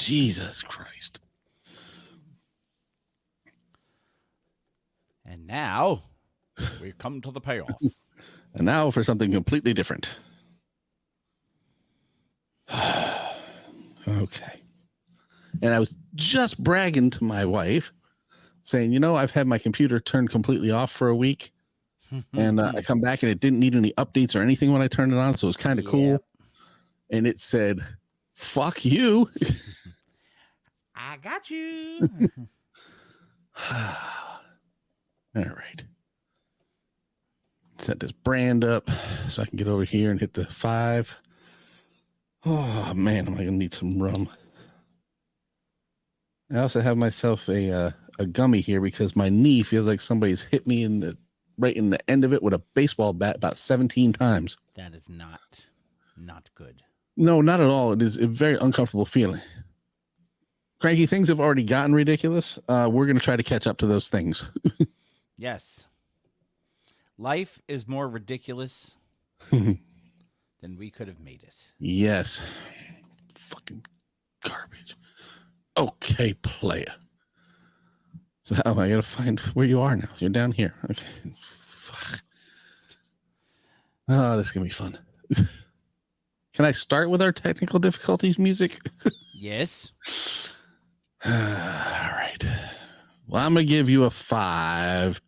Jesus Christ. And now we come to the payoff. And now for something completely different. Okay. And I was just bragging to my wife, saying, I've had my computer turned completely off for a week. And I come back and it didn't need any updates or anything when I turned it on. So it was kind of cool. And it said, fuck you. I got you. All right. Set this brand up so I can get over here and hit the 5. Oh, man, am I going to need some rum. I also have myself a gummy here because my knee feels like somebody's hit me right in the end of it with a baseball bat about 17 times. That is not good. No, not at all. It is a very uncomfortable feeling. Cranky, things have already gotten ridiculous. We're going to try to catch up to those things. Yes. Life is more ridiculous than we could have made it. Yes. Fucking garbage. Okay, player. So I got to find where you are now. You're down here. Okay. Fuck. Oh, this is going to be fun. Can I start with our technical difficulties music? Yes. All right. Well, I'm going to give you a 5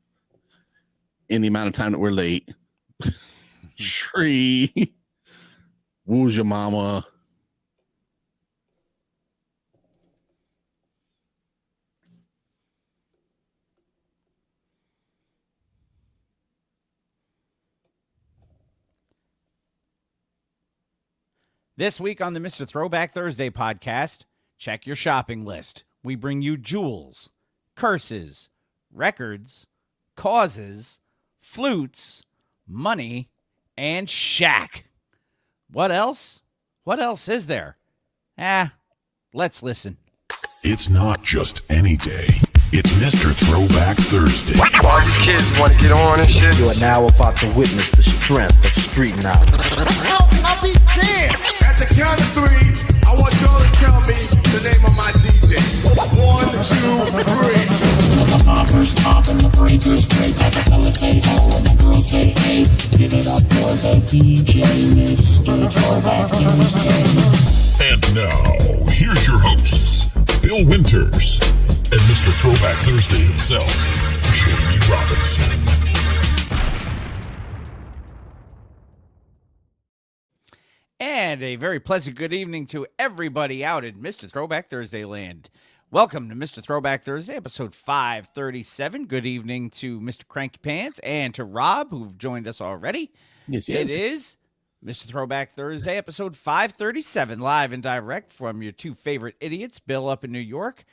in the amount of time that we're late. Shree. Woo's your mama? This week on the Mr. Throwback Thursday podcast, check your shopping list. We bring you jewels, curses, records, causes, flutes, money, and Shaq. What else? What else is there? Let's listen. It's not just any day. It's Mr. Throwback Thursday. All you kids want to get on and shit. You are now about to witness the strength of street knowledge. I'll be damned. At the count of 3, I want y'all to tell me the name of my DJ. 1, 2, 3. The poppers pop and the breakers break. Like the fellas say ho and the girls say hey. Give it up for the DJ, Mr. Throwback Thursday. And now, here's your hosts, Bill Winters and Mr. Throwback Thursday himself, Jamie Robinson. And a very pleasant good evening to everybody out in Mr. Throwback Thursday land. Welcome to Mr. Throwback Thursday, episode 537. Good evening to Mr. Cranky Pants and to Rob, who've joined us already. Yes. It is Mr. Throwback Thursday, episode 537, live and direct from your two favorite idiots, Bill up in New York,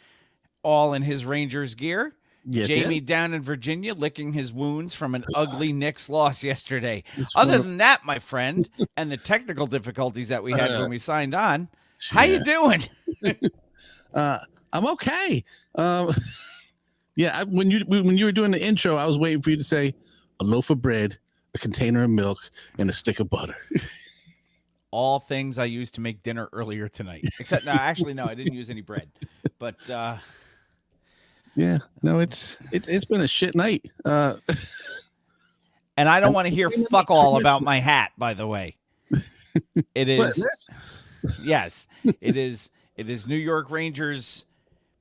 all in his Rangers gear. Yes, Jamie yes. down in Virginia licking his wounds from an ugly Knicks loss yesterday. Other than that, my friend, and the technical difficulties that we had when we signed on, how you doing? I'm okay. When you were doing the intro, I was waiting for you to say a loaf of bread, a container of milk, and a stick of butter. All things I used to make dinner earlier tonight. Except, no, I didn't use any bread. But yeah, no, it's been a shit night. And I don't want to hear fuck all about my hat, by the way. It is. Yes, it is. It is New York Rangers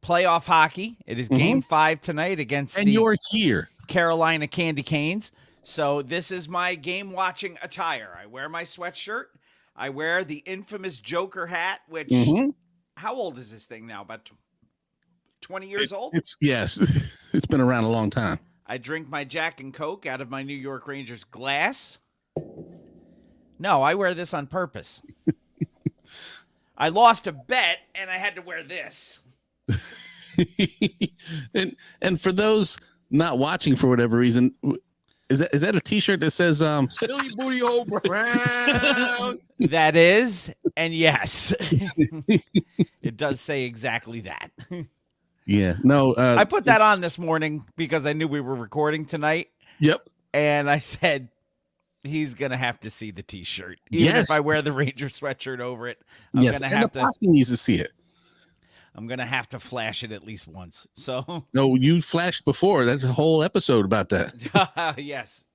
playoff hockey. It is game 5 tonight against you're here, Carolina Candy Canes. So this is my game watching attire. I wear my sweatshirt. I wear the infamous Joker hat, which how old is this thing now? About 20 years old? Yes. It's been around a long time. I drink my Jack and Coke out of my New York Rangers glass. No, I wear this on purpose. I lost a bet and I had to wear this. and for those not watching for whatever reason, is that a t-shirt that says Billy Booty Hole Brown? That is, and yes. It does say exactly that. Yeah. No, I put that on this morning because I knew we were recording tonight. Yep. And I said, he's going to have to see the t-shirt. Even if I wear the Ranger sweatshirt over it, I'm going to have the posse needs to see it. I'm going to have to flash it at least once. So, No, you flashed before. That's a whole episode about that. yes.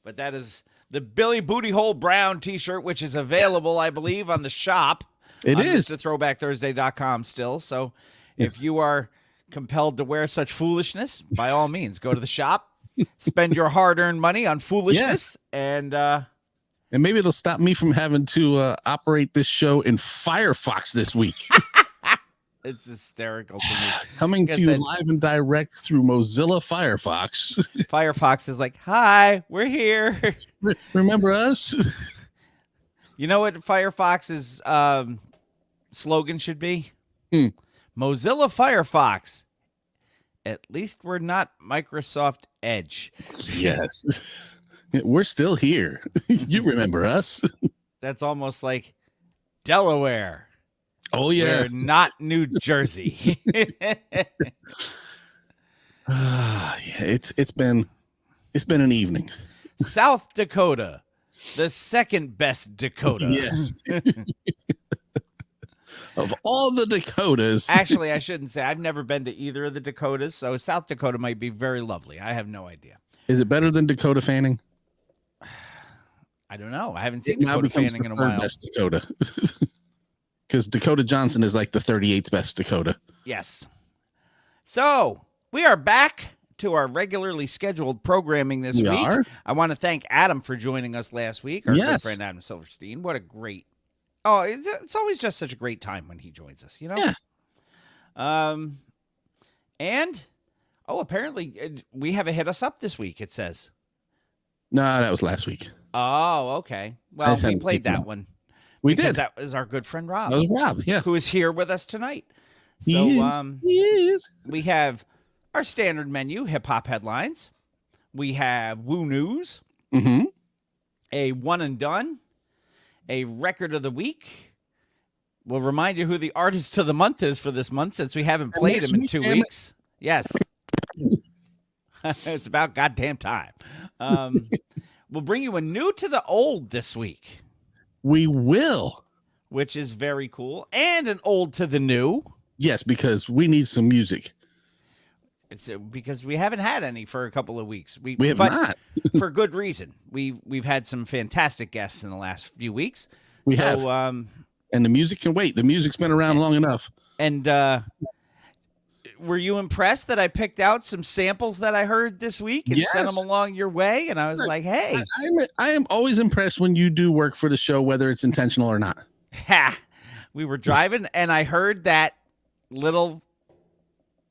But that is the Billy Booty Hole Brown t-shirt, which is available, I believe, on the shop. It is. throwbackthursday.com still. So Yes. if you are compelled to wear such foolishness, by all means, go to the shop, spend your hard-earned money on foolishness, and And maybe it'll stop me from having to operate this show in Firefox this week. it's hysterical to me. Coming Like I to you said- live and direct through Mozilla Firefox. Firefox is like, hi, we're here. Remember us? You know what Firefox's slogan should be? Hmm. Mozilla Firefox. At least we're not Microsoft Edge. Yes. We're still here. You remember us? That's almost like Delaware. Oh yeah. We're not New Jersey. Yeah, it's been an evening. South Dakota, the second best Dakota. Yes. Of all the Dakotas. Actually, I shouldn't say. I've never been to either of the Dakotas, so South Dakota might be very lovely. I have no idea. Is it better than Dakota Fanning? I don't know. I haven't It seen now Dakota becomes Fanning the in a third while. best Dakota. Because Dakota Johnson is like the 38th best Dakota. Yes. So we are back to our regularly scheduled programming this We week. are. I want to thank Adam for joining us last week. Our Yes. good friend Adam Silverstein. What a great. Oh, it's always just such a great time when he joins us, you know? Yeah. And apparently we have a hit us up this week, it says. No, that was last week. Oh, okay. I Well, just we hadn't played taken it that out. one. We because did. that was our good friend Rob, That was Rob. Yeah. who is here with us tonight. So He is. we have our standard menu, hip hop headlines. We have Woo News, Mm-hmm. a one and done, a record of the week. We'll remind you who the artist of the month is for this month, since we haven't And played next him in week, 2 damn it. weeks. Yes. It's about goddamn time. We'll bring you a new to the old this week, We will. which is very cool, and an old to the new. Yes, because we need some music. It's because we haven't had any for a couple of weeks. We have but not. for good reason. We've had some fantastic guests in the last few weeks. We so, have. And the music can wait. The music's been around long enough. And were you impressed that I picked out some samples that I heard this week and sent Yes. them along your way? And I was like, hey, I am always impressed when you do work for the show, whether it's intentional or not. ha! We were driving and I heard that little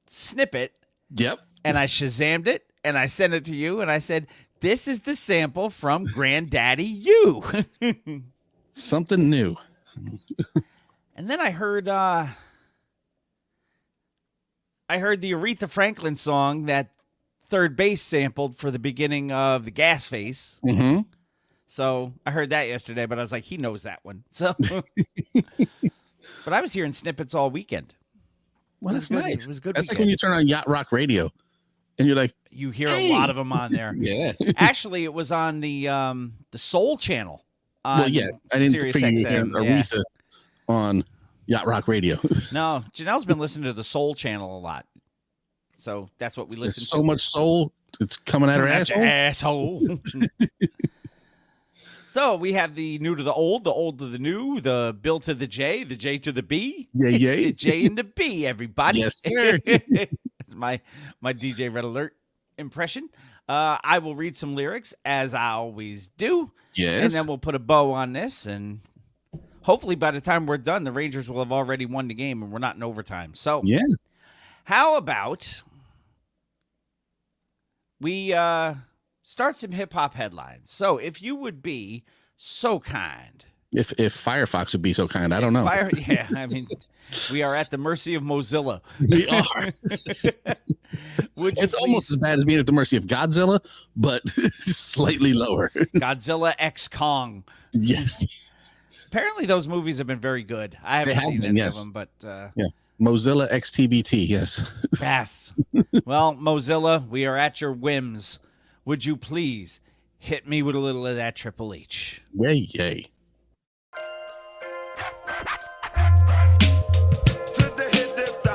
snippet Yep. and I Shazammed it and I sent it to you and I said, this is the sample from Granddaddy You. Something new. And then I heard the Aretha Franklin song that Third Base sampled for the beginning of the Gas Face. Mm-hmm. So I heard that yesterday, but I was like, he knows that one. So, but I was hearing snippets all weekend. Well, It was that's good. nice. It was good. That's like when you turn on Yacht Rock Radio and you're like, You hear Hey! a lot of them on there. yeah. Actually, it was on the Soul Channel. On Well, yes. I didn't Sirius figure you XM, had yeah. Aretha on Yacht Rock Radio. No, Janelle's been listening to the Soul Channel a lot. So that's what we listen There's to. so much soul. It's coming at her Coming at your asshole. asshole. So we have the new to the old to the new, the Bill to the J to the B. Yeah, It's yeah. the J and the B, everybody. Yes, sir. It's my DJ Red Alert impression. I will read some lyrics as I always do, Yes. and then we'll put a bow on this, and hopefully by the time we're done, the Rangers will have already won the game and we're not in overtime. So yeah. how about we start some hip hop headlines? So if you would be so kind. If Firefox would be so kind, I don't know. Yeah, I mean, we are at the mercy of Mozilla. We are. Would you It's almost as bad as being at the mercy of Godzilla, but slightly lower. Godzilla X Kong. Yes. Apparently, those movies have been very good. I haven't They have seen been, any yes. of them, but Mozilla XTBT. Yes. yes. Well, Mozilla, we are at your whims. Would you please hit me with a little of that Triple H? Yay, yay. To the hip, dip, the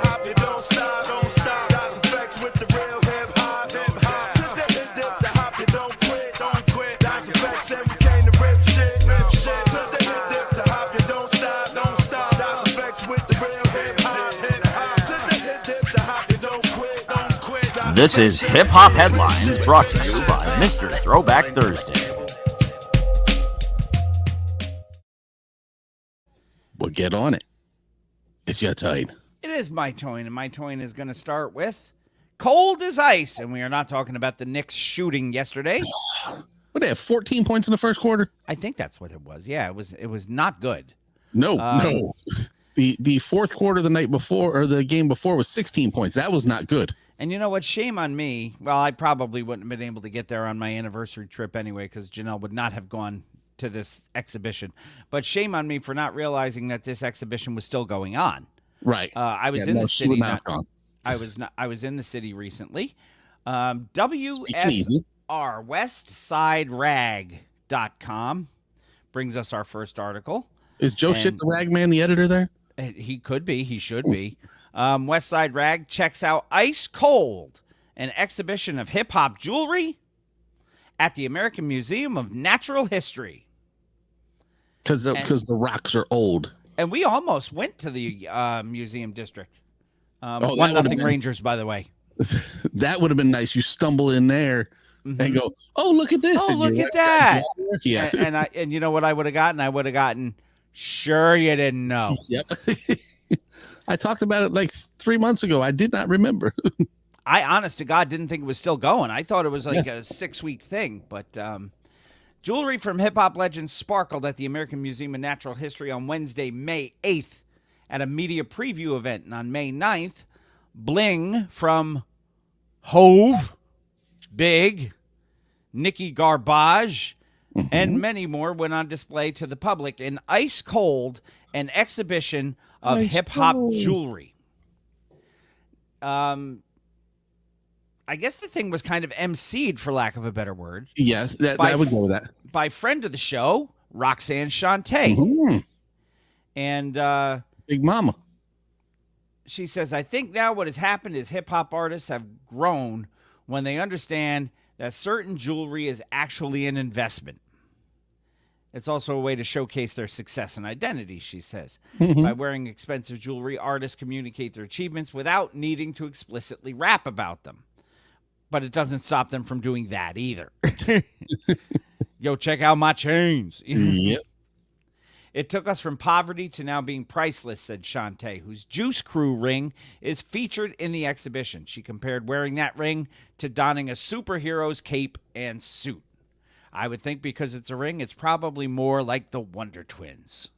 with the real hip hop, hip hop. To the hip, the hop, you don't quit, don't quit. This is Hip Hop Headlines, brought to you by Mr. Throwback Thursday. Well, get on it. It's your turn. It is my toin, and my toin is going to start with cold as ice. And we are not talking about the Knicks shooting yesterday. What, they have 14 points in the first quarter? I think that's what it was. Yeah, it was not good. No, no. The fourth quarter the night before, or the game before, was 16 points. That was not good. And you know what? Shame on me. Well, I probably wouldn't have been able to get there on my anniversary trip anyway, because Janelle would not have gone to this exhibition. But shame on me for not realizing that this exhibition was still going on. Right. I was Yeah, in no, the she city. would not have gone. I was in the city recently. Speaking easy. WSR, WestsideRag.com brings us our first article. Is Joe Shit the Rag Man the editor there? He could be. He should be. West Side Rag checks out Ice Cold, an exhibition of hip-hop jewelry at the American Museum of Natural History. Because the rocks are old. And we almost went to the museum district. that 1-0 would've been- Rangers, by the way. That would have been nice. You stumble in there and go, "Oh, look at this!" Oh, and look you're at right that. outside the artwork. Yeah. And you know what I would have gotten? I would have gotten, sure you didn't know. Yep. I talked about it like 3 months ago. I did not remember. I, honest to God, didn't think it was still going. I thought it was like a 6-week thing. But jewelry from hip-hop legends sparkled at the American Museum of Natural History on Wednesday, May 8th at a media preview event. And on May 9th, bling from Hove, Big, Nicki Garbage, and many more went on display to the public in Ice Cold, an exhibition of Ice hip-hop Cold. jewelry. I guess the thing was kind of emceed, for lack of a better word, Yes, By I would go with that. by friend of the show, Roxanne Shante. Mhm. And Big Mama. she says, I think now what has happened is hip-hop artists have grown when they understand that certain jewelry is actually an investment. It's also a way to showcase their success and identity, she says. By wearing expensive jewelry, artists communicate their achievements without needing to explicitly rap about them. But it doesn't stop them from doing that either. Yo, check out my chains. Yep. It took us from poverty to now being priceless, said Shante, whose Juice Crew ring is featured in the exhibition. She compared wearing that ring to donning a superhero's cape and suit. I would think because it's a ring, it's probably more like the Wonder Twins.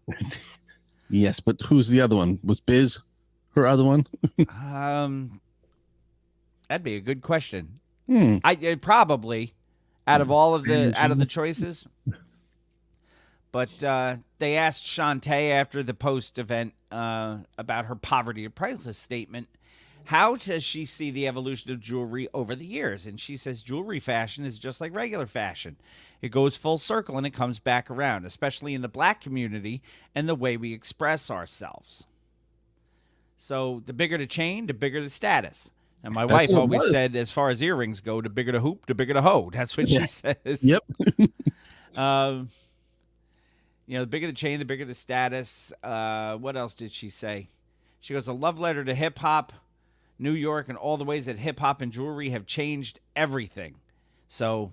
Yes, but who's the other one? Was Biz her other one? That'd be a good question. Hmm. I probably out of all of San the choices. But they asked Shante after the post event about her poverty and priceless statement. How does she see the evolution of jewelry over the years? And she says jewelry fashion is just like regular fashion. It goes full circle and it comes back around, especially in the black community and the way we express ourselves. So the bigger the chain, the bigger the status. And my wife what it always was. said, as far as earrings go, the bigger the hoop, the bigger the hoe. That's what she says. Yep. The bigger the chain, the bigger the status. What else did she say? She goes, a love letter to hip-hop, New York, and all the ways that hip-hop and jewelry have changed everything. So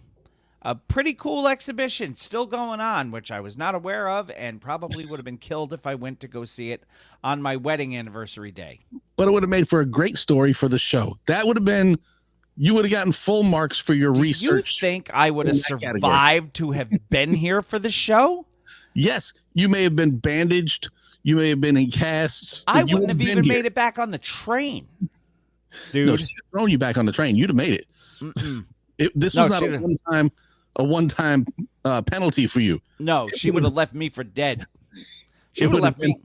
a pretty cool exhibition still going on, which I was not aware of and probably would have been killed if I went to go see it on my wedding anniversary day. But it would have made for a great story for the show. That would have been, you would have gotten full marks for your Do you research. think I would have in that category. survived to have been here for the show? Yes, you may have been bandaged. You may have been in casts. I but you wouldn't have been even here. made it back on the train, dude. No, she'd have thrown you back on the train. You'd have made it. This No, was not she'd a have- one-time penalty for you. No, she would have left me for dead. She It would have would've left me.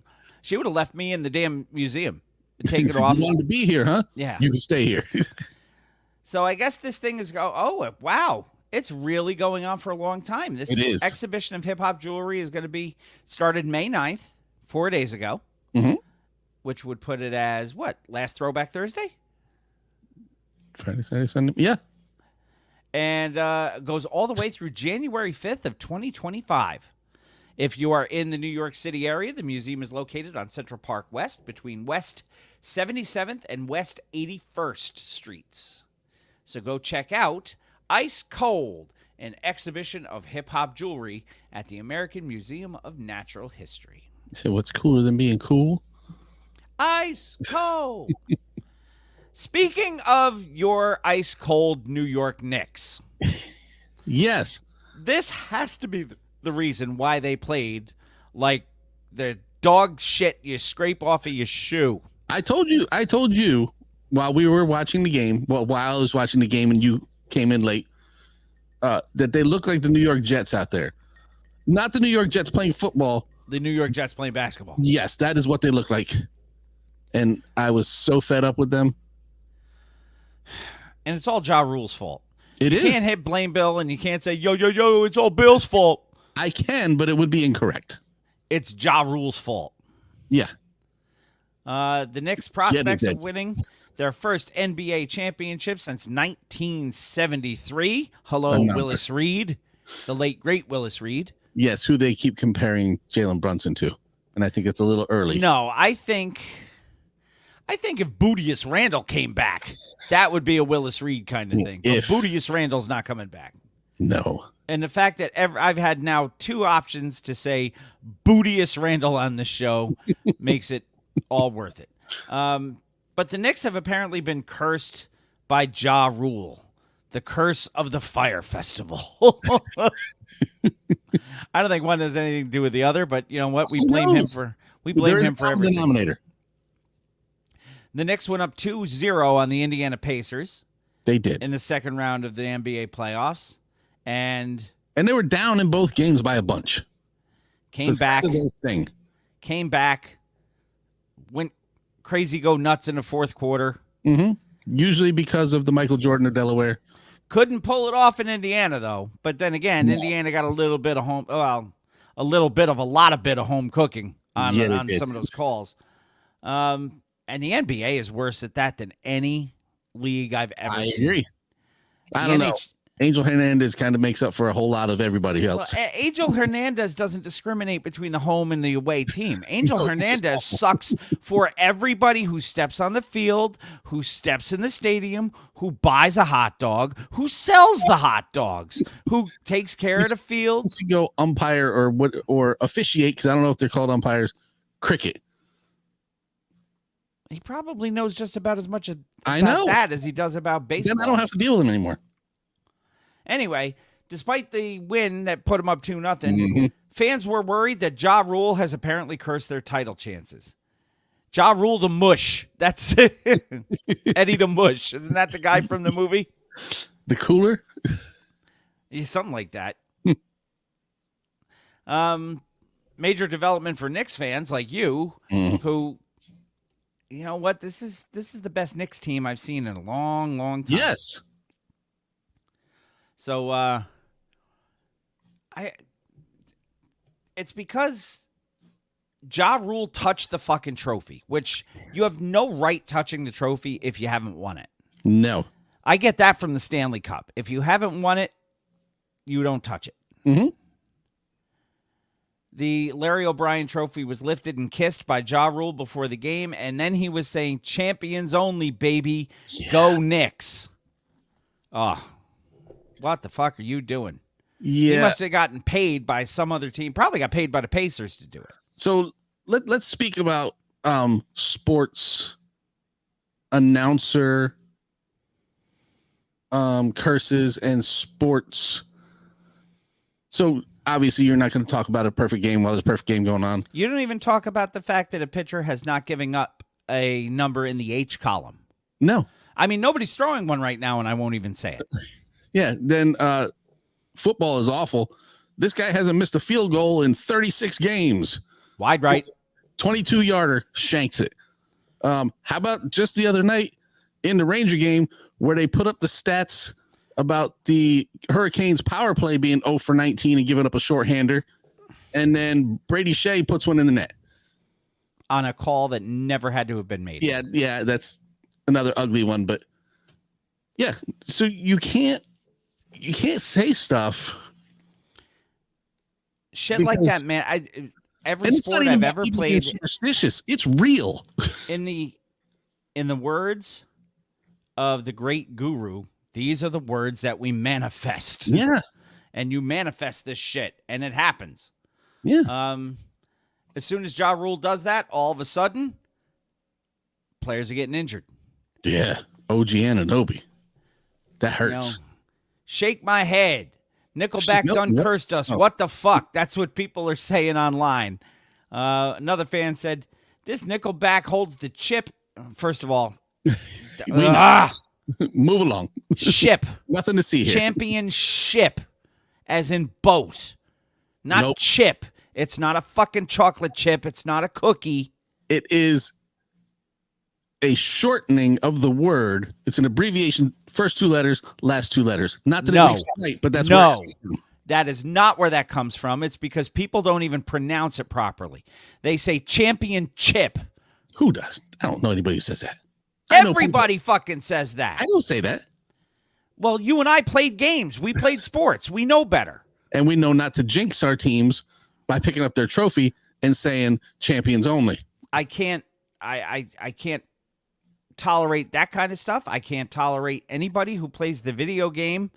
She would have left me in the damn museum. Take it off. You wanted to be here, huh? Yeah. You can stay here. So I guess this thing is wow. It's really going on for a long time. This It is. exhibition of hip hop jewelry is going to be started May 9th, 4 days ago, Mhm. which would put it as what? Last Throwback Thursday? Friday, Saturday, Sunday. Yeah. And goes all the way through January 5th of 2025. If you are in the New York City area, the museum is located on Central Park West between West 77th and West 81st Streets. So go check out Ice Cold, an exhibition of hip-hop jewelry at the American Museum of Natural History. So what's cooler than being cool? Ice Cold! Speaking of your ice cold New York Knicks, Yes. this has to be the reason why they played like the dog shit you scrape off of your shoe. I told you while we were watching the game, while I was watching the game and you came in late, that they look like the New York Jets out there. Not the New York Jets playing football. The New York Jets playing basketball. Yes, that is what they look like. And I was so fed up with them. And it's all Ja Rule's fault. It You is. can't blame Bill, and you can't say, yo, it's all Bill's fault. I can, but it would be incorrect. It's Ja Rule's fault. Yeah. The Knicks' prospects Yeah, of winning their first NBA championship since 1973. Hello, Another. Willis Reed, the late, great Willis Reed. Yes, who they keep comparing Jalen Brunson to. And I think it's a little early. No, I think if Bootius Randle came back, that would be a Willis Reed kind of thing. But If- Bootius Randle's not coming back. No. And the fact that I've had now two options to say Bootius Randle on the show makes it all worth it. But the Knicks have apparently been cursed by Ja Rule, the curse of the Fire Festival. I don't think one has anything to do with the other, but you know what? We Who blame him knows? for There is a common everything. denominator. The Knicks went up 2-0 on the Indiana Pacers They did. in the second round of the NBA playoffs, and And they were down in both games by a bunch. came So it's back. kind of their thing. Went crazy, go nuts in the fourth quarter. Usually because of the Michael Jordan of Delaware. Couldn't pull it off in Indiana though. But then again, No. Indiana got a little bit of home. Well, a lot of home cooking on Yeah, they on did. some of those calls. And the NBA is worse at that than any league I've ever I seen. agree. I The don't know. Angel Hernandez kind of makes up for a whole lot of everybody Well, else. Angel Hernandez doesn't discriminate between the home and the away team. Angel No, it's just Hernandez sucks for everybody who steps on the field, who steps in the stadium, who buys a hot dog, who sells the hot dogs, who takes care of the field. Once you go umpire or officiate, because I don't know if they're called umpires, cricket. He probably knows just about as much I about know. that as he does about baseball. Then I don't have to deal with them anymore. Anyway, despite the win that put him up 2-0, Mhm. fans were worried that Ja Rule has apparently cursed their title chances. Ja Rule the Mush. That's Eddie the Mush. Isn't that the guy from the movie? The cooler? Yeah, something like that. Major development for Knicks fans like you, who, you know what, this is the best Knicks team I've seen in a long, long time. Yes. So it's because Ja Rule touched the fucking trophy, which you have no right touching the trophy if you haven't won it. No. I get that from the Stanley Cup. If you haven't won it, you don't touch it. Mm-hmm. The Larry O'Brien trophy was lifted and kissed by Ja Rule before the game, and then he was saying, "Champions only, baby. Go Knicks." Oh, what the fuck are you doing? He Yeah. must have gotten paid by some other team. Probably got paid by the Pacers to do it. So let's speak about sports announcer curses and sports. So obviously you're not going to talk about a perfect game while there's a perfect game going on. You don't even talk about the fact that a pitcher has not given up a number in the H column. No. I mean, nobody's throwing one right now, and I won't even say it. Yeah. Then football is awful. This guy hasn't missed a field goal in 36 games. Wide right. 22-yarder, shanks it. How about just the other night in the Ranger game where they put up the stats about the Hurricanes power play being 0 for 19 and giving up a shorthander, and then Brady Shea puts one in the net. On a call that never had to have been made. Yeah, that's another ugly one, but yeah, so you can't say stuff Shit like Because- that, man. Every And it's not sport even I've about ever people being played, superstitious. It's real. in the words of the great guru, these are the words that we manifest. Yeah. And you manifest this shit, and it happens. Yeah. As soon as Ja Rule does that, all of a sudden, players are getting injured. Yeah. OG Anunoby. That You know, hurts. shake my head. Nickelback Nope, done nope. cursed us. Oh. What the fuck? That's what people are saying online. Another fan said, this Nickelback holds the chip. First of all, Move along. ship. Nothing to see here. Championship, as in boat, not Nope. chip. It's not a fucking chocolate chip. It's not a cookie. It is a shortening of the word. It's an abbreviation. First two letters, last two letters. Not that No. it makes it right, but that's No. where it comes from. That is not where that comes from. It's because people don't even pronounce it properly. They say championship. Who does? I don't know anybody who says that. I know Everybody fucking says people- that. I don't say that. Well, you and I played games. We played sports. We know better. And we know not to jinx our teams by picking up their trophy and saying champions only. I can't tolerate that kind of stuff. I can't tolerate anybody who plays the video game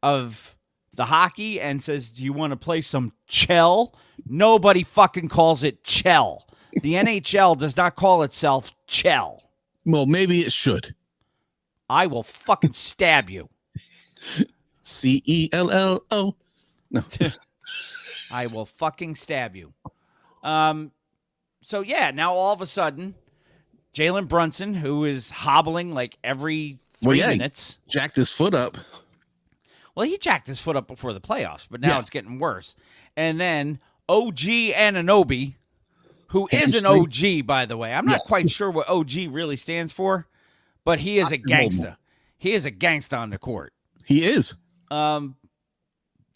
of the hockey and says, do you want to play some chell? Nobody fucking calls it chell. The NHL does not call itself chell. Well, maybe it should. I will fucking stab you. CELLO. No. I will fucking stab you. So yeah, now all of a sudden, Jalen Brunson, who is hobbling like every 3 minutes. Jacked his foot up. Well, he jacked his foot up before the playoffs, but now Yeah. it's getting worse. And then OG Anunoby, who is an Hamstring. OG, by the way. I'm not Yes. quite sure what OG really stands for, but he is a Oscar Goldman. gangster. He is a gangster on the court. He is.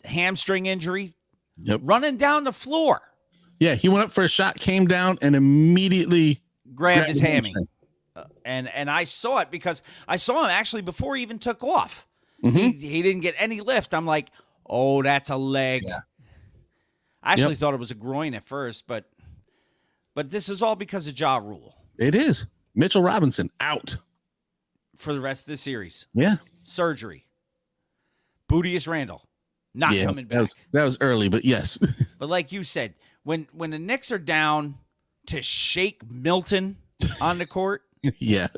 Hamstring injury, Yep. running down the floor, Yeah, he went up for a shot, came down, and immediately grabbed his the hammy. hamstring. And I saw it because I saw him actually before he even took off. Mhm. He didn't get any lift. I'm like, oh, that's a leg. Yeah. I actually Yep. thought it was a groin at first, but this is all because of Ja Rule It is. Mitchell Robinson out. for the rest of the series. Yeah. Surgery. Bootius Randall not Yeah. coming back. That was early, but yes. But like you said, when the Knicks are down to Shake Milton on the court, Yeah.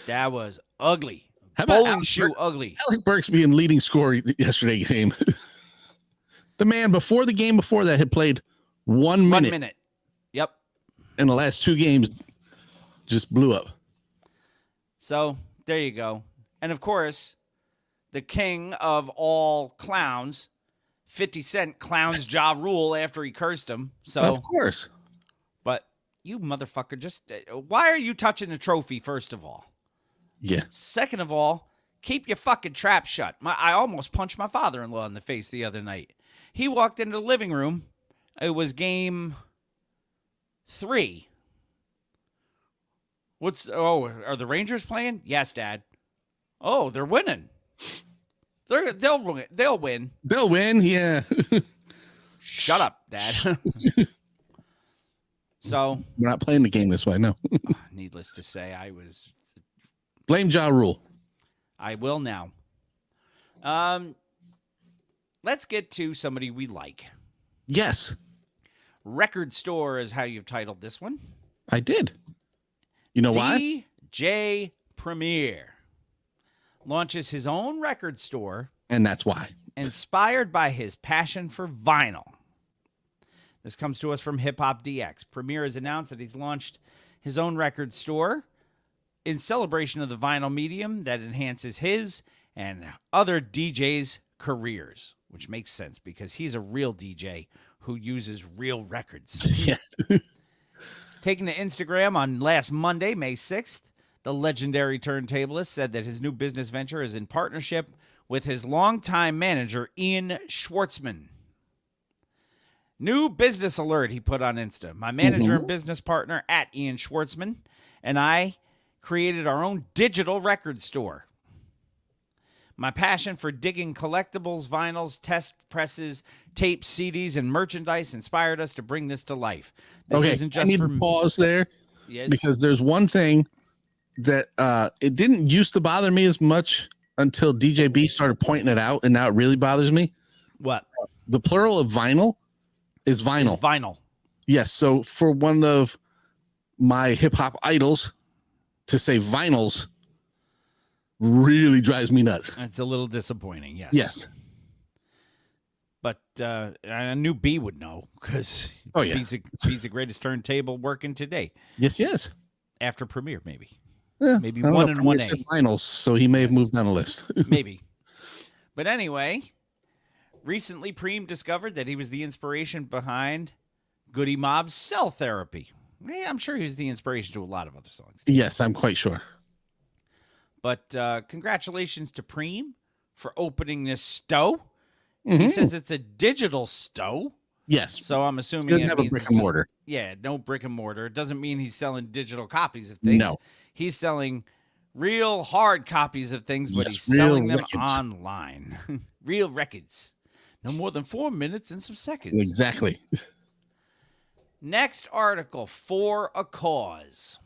that was ugly. How about Bowling Alec shoe ugly. Alec Burks being leading scorer yesterday's game? The man before the game before that had played 1 minute, 1 minute. Yep. in the last two games, just blew up. So there you go. And of course, the king of all clowns, 50 Cent, clowns Ja Rule after he cursed him. So, Of course. but you motherfucker, just why are you touching the trophy, first of all? Yeah. Second of all, keep your fucking trap shut. I almost punched my father-in-law in the face the other night. He walked into the living room. It was game 3. Are the Rangers playing? Yes, Dad. Oh, they're winning. They'll win. They'll win. They'll win. Yeah. Shut up, Dad. So, We're not playing the game this way. No. needless to say, Blame Ja Rule. I will now. Let's get to somebody we like. Yes, Record Store is how you've titled this one. I did. You know why? DJ Premier launches his own record store And that's why. inspired by his passion for vinyl. This comes to us from Hip Hop DX. Premier has announced that he's launched his own record store in celebration of the vinyl medium that enhances his and other DJs' careers, which makes sense because he's a real DJ who uses real records. Yeah. Taking to Instagram on last Monday, May 6th, the legendary turntablist said that his new business venture is in partnership with his longtime manager, Ian Schwartzman. New business alert he put on Insta. My manager and business partner at Ian Schwartzman and I created our own digital record store. My passion for digging collectibles, vinyls, test presses, tapes, CDs, and merchandise inspired us to bring this to life. This Okay, isn't I just need for to pause there Yes. because there's one thing that it didn't used to bother me as much until DJB started pointing it out, and now it really bothers me. What? The plural of vinyl is vinyl. It's vinyl. Yes. So for one of my hip hop idols to say vinyls really drives me nuts. It's a little disappointing, yes. Yes. But I knew B would know because Oh, yeah. B's the greatest turntable working today. Yes. After Premiere, maybe. Yeah, Maybe I don't 1 know, and Premier 1A. said vinyls, so he may have Yes. moved down a list. Maybe. But anyway, recently Preem discovered that he was the inspiration behind Goody Mob's Cell Therapy. Yeah, I'm sure he was the inspiration to a lot of other songs. Yes, I'm quite sure. But congratulations to Preem for opening this stow. He Mhm. says it's a digital stow. Yes. So I'm assuming Doesn't it have a means brick it's and just- mortar. Yeah, no brick and mortar. It doesn't mean he's selling digital copies of things. No. He's selling real hard copies of things, but Yes, he's selling real them records. online. Real records. No more than 4 minutes and some seconds. Exactly. Next article, For a Cause.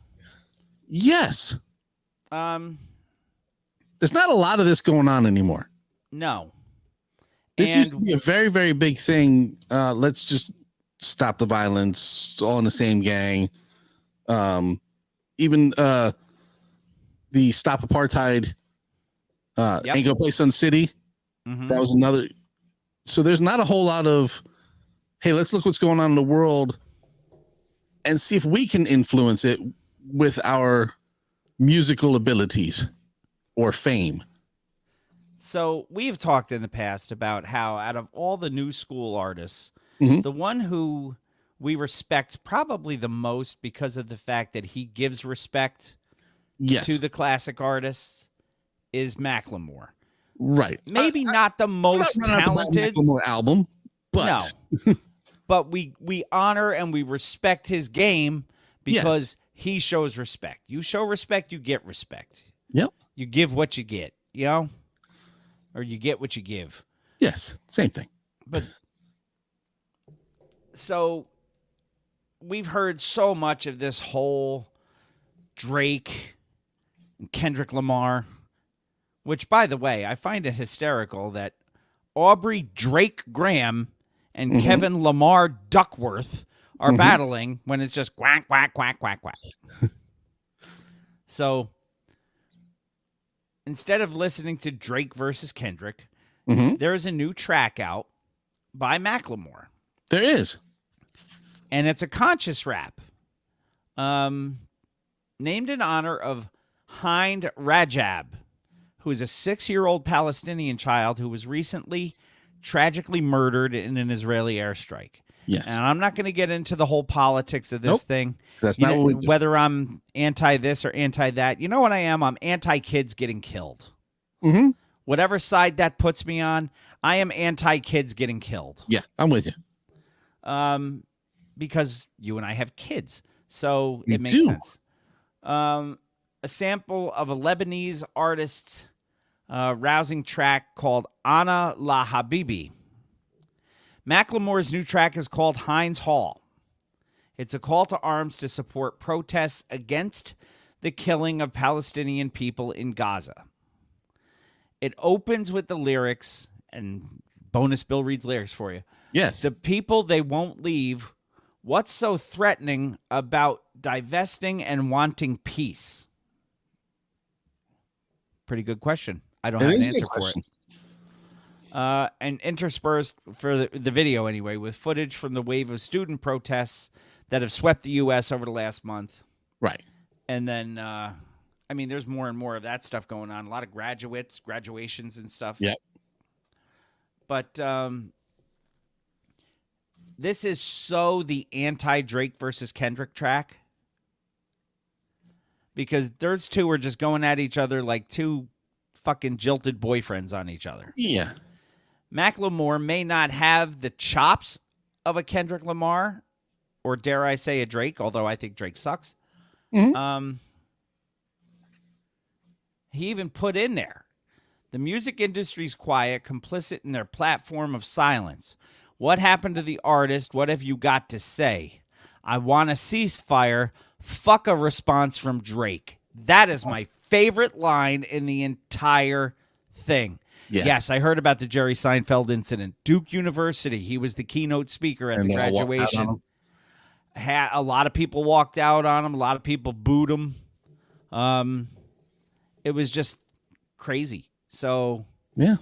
Yes. Um, There's not a lot of this going on anymore. no. This And used to be a very, very big thing. Let's just stop the violence, all in the same gang. Even the Stop Apartheid Yep. Ain't Gonna Play Sun City. mhm. That was another. So there's not a whole lot of, hey, let's look what's going on in the world and see if we can influence it with our musical abilities or fame. So we've talked in the past about how out of all the new school artists, Mhm. the one who we respect probably the most because of the fact that he gives respect Yes. to the classic artists is Macklemore. Right. Maybe not the I'm most not running out the talented, Macklemore album, but but we honor and we respect his game because he shows respect. You show respect, you get respect. Yep. You give what you get, you know? Or you get what you give. Yes, same thing. But so we've heard so much of this whole Drake and Kendrick Lamar, which, by the way, I find it hysterical that Aubrey Drake Graham and Mhm. Kevin Lamar Duckworth are Mhm. battling when it's just quack, quack, quack, quack, quack. So instead of listening to Drake versus Kendrick, Mhm. there is a new track out by Macklemore, There is. and it's a conscious rap, named in honor of Hind Rajab, who is a 6-year-old Palestinian child who was recently tragically murdered in an Israeli airstrike. Yes. And I'm not going to get into the whole politics of this Nope. thing. That's You not know, what we do. whether I'm anti this or anti that. You know what I am? I'm anti kids getting killed. Mhm. Whatever side that puts me on, I am anti kids getting killed. Yeah, I'm with you. Because you and I have kids, so Me it makes too. sense. A sample of a Lebanese artist's rousing track called Ana La Habibi. Macklemore's new track is called Heinz Hall. It's a call to arms to support protests against the killing of Palestinian people in Gaza. It opens with the lyrics, and bonus Bill reads lyrics for you. Yes. The people they won't leave. What's so threatening about divesting and wanting peace? Pretty good question. I don't It have an is a good answer for it. question. And interspersed for the video anyway, with footage from the wave of student protests that have swept the U.S. over the last month. Right. And then, I mean, there's more and more of that stuff going on. A lot of graduations and stuff. Yep. But this is so the anti-Drake versus Kendrick track. Because those two are just going at each other like two fucking jilted boyfriends on each other. Yeah. Macklemore may not have the chops of a Kendrick Lamar, or dare I say a Drake, although I think Drake sucks. Mhm. He even put in there, The music industry's quiet, complicit in their platform of silence. What happened to the artist? What have you got to say? I want a ceasefire. Fuck a response from Drake. That is my favorite line in the entire thing. Yeah. Yes, I heard about the Jerry Seinfeld incident. Duke University. He was the keynote speaker at And the they all walked out on graduation. him. A lot of people walked out on him. A lot of people booed him. It was just crazy. So, Yeah.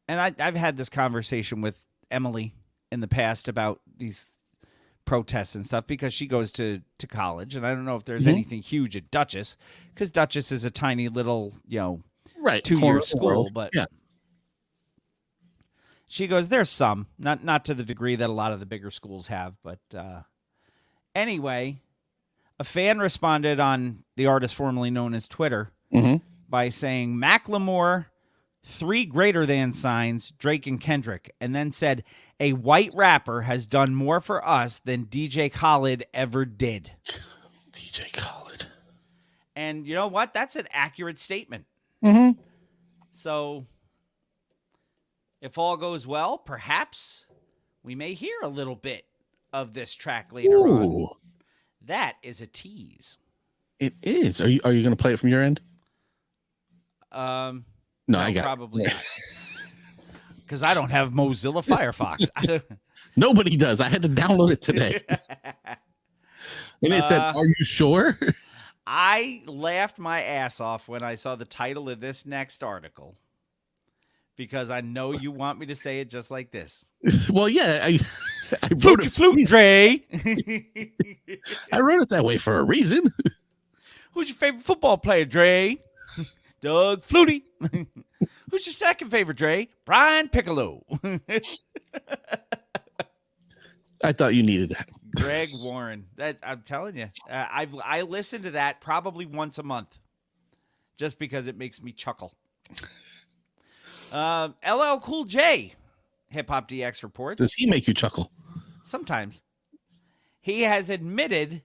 and I've had this conversation with Emily in the past about these protests and stuff because she goes to college, and I don't know if there's anything huge at Dutchess because Dutchess is a tiny little, Right. 2-year Corner of the school, world. but yeah. she goes, there's some, not to the degree that a lot of the bigger schools have, but anyway, a fan responded on the artist formerly known as Twitter by saying Macklemore, 3 greater than signs, Drake and Kendrick, and then said, a white rapper has done more for us than DJ Khaled ever did. DJ Khaled. And you know what? That's an accurate statement. Mm-hmm. So if all goes well, perhaps we may hear a little bit of this track later on. Ooh, That is a tease. it is. Are you going to play it from your end? No, I got probably it. not. Because I don't have Mozilla Firefox. Nobody does. I had to download it today. And it said, are you sure? I laughed my ass off when I saw the title of this next article because I know you want me to say it just like this. Well, yeah. I Flute wrote your it. flute, Dre. I wrote it that way for a reason. Who's your favorite football player, Dre? Doug Flutie. Who's your second favorite, Dre? Brian Piccolo. I thought you needed that. Greg Warren. That I'm telling you, I listen to that probably once a month, just because it makes me chuckle. LL Cool J, Hip Hop DX reports. Does he make you chuckle? Sometimes he has admitted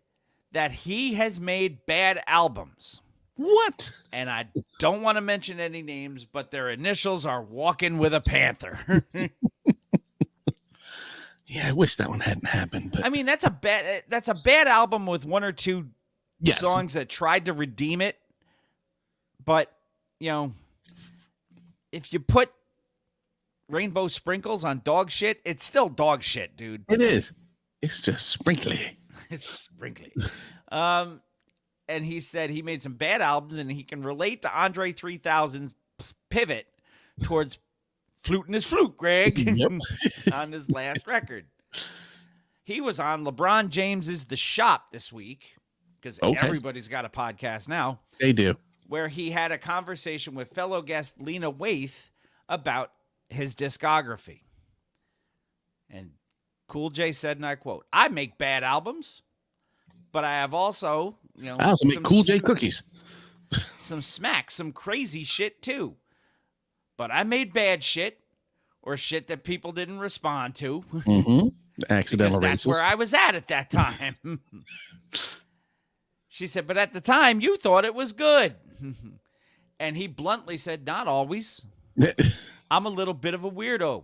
that he has made bad albums, What? and I don't want to mention any names, but their initials are Walking with a Panther. Yeah, I wish that one hadn't happened. But I mean, that's a bad album with 1 or 2 yes. songs that tried to redeem it. But, if you put rainbow sprinkles on dog shit, it's still dog shit, dude. It is. It's just sprinkly. It's sprinkly. And he said he made some bad albums and he can relate to Andre 3000's pivot towards fluting his flute, Greg, Yep. on his last record. He was on LeBron James's The Shop this week because everybody's got a podcast now. They do. Where he had a conversation with fellow guest Lena Waithe about his discography. And Cool J said, and I quote, I make bad albums, but I have also, I also make Cool J cookies. some crazy shit too. But I made bad shit or shit that people didn't respond to. Mm-hmm. Accidental Because that's racist. where I was at that time. She said, but at the time you thought it was good. And he bluntly said, not always. I'm a little bit of a weirdo.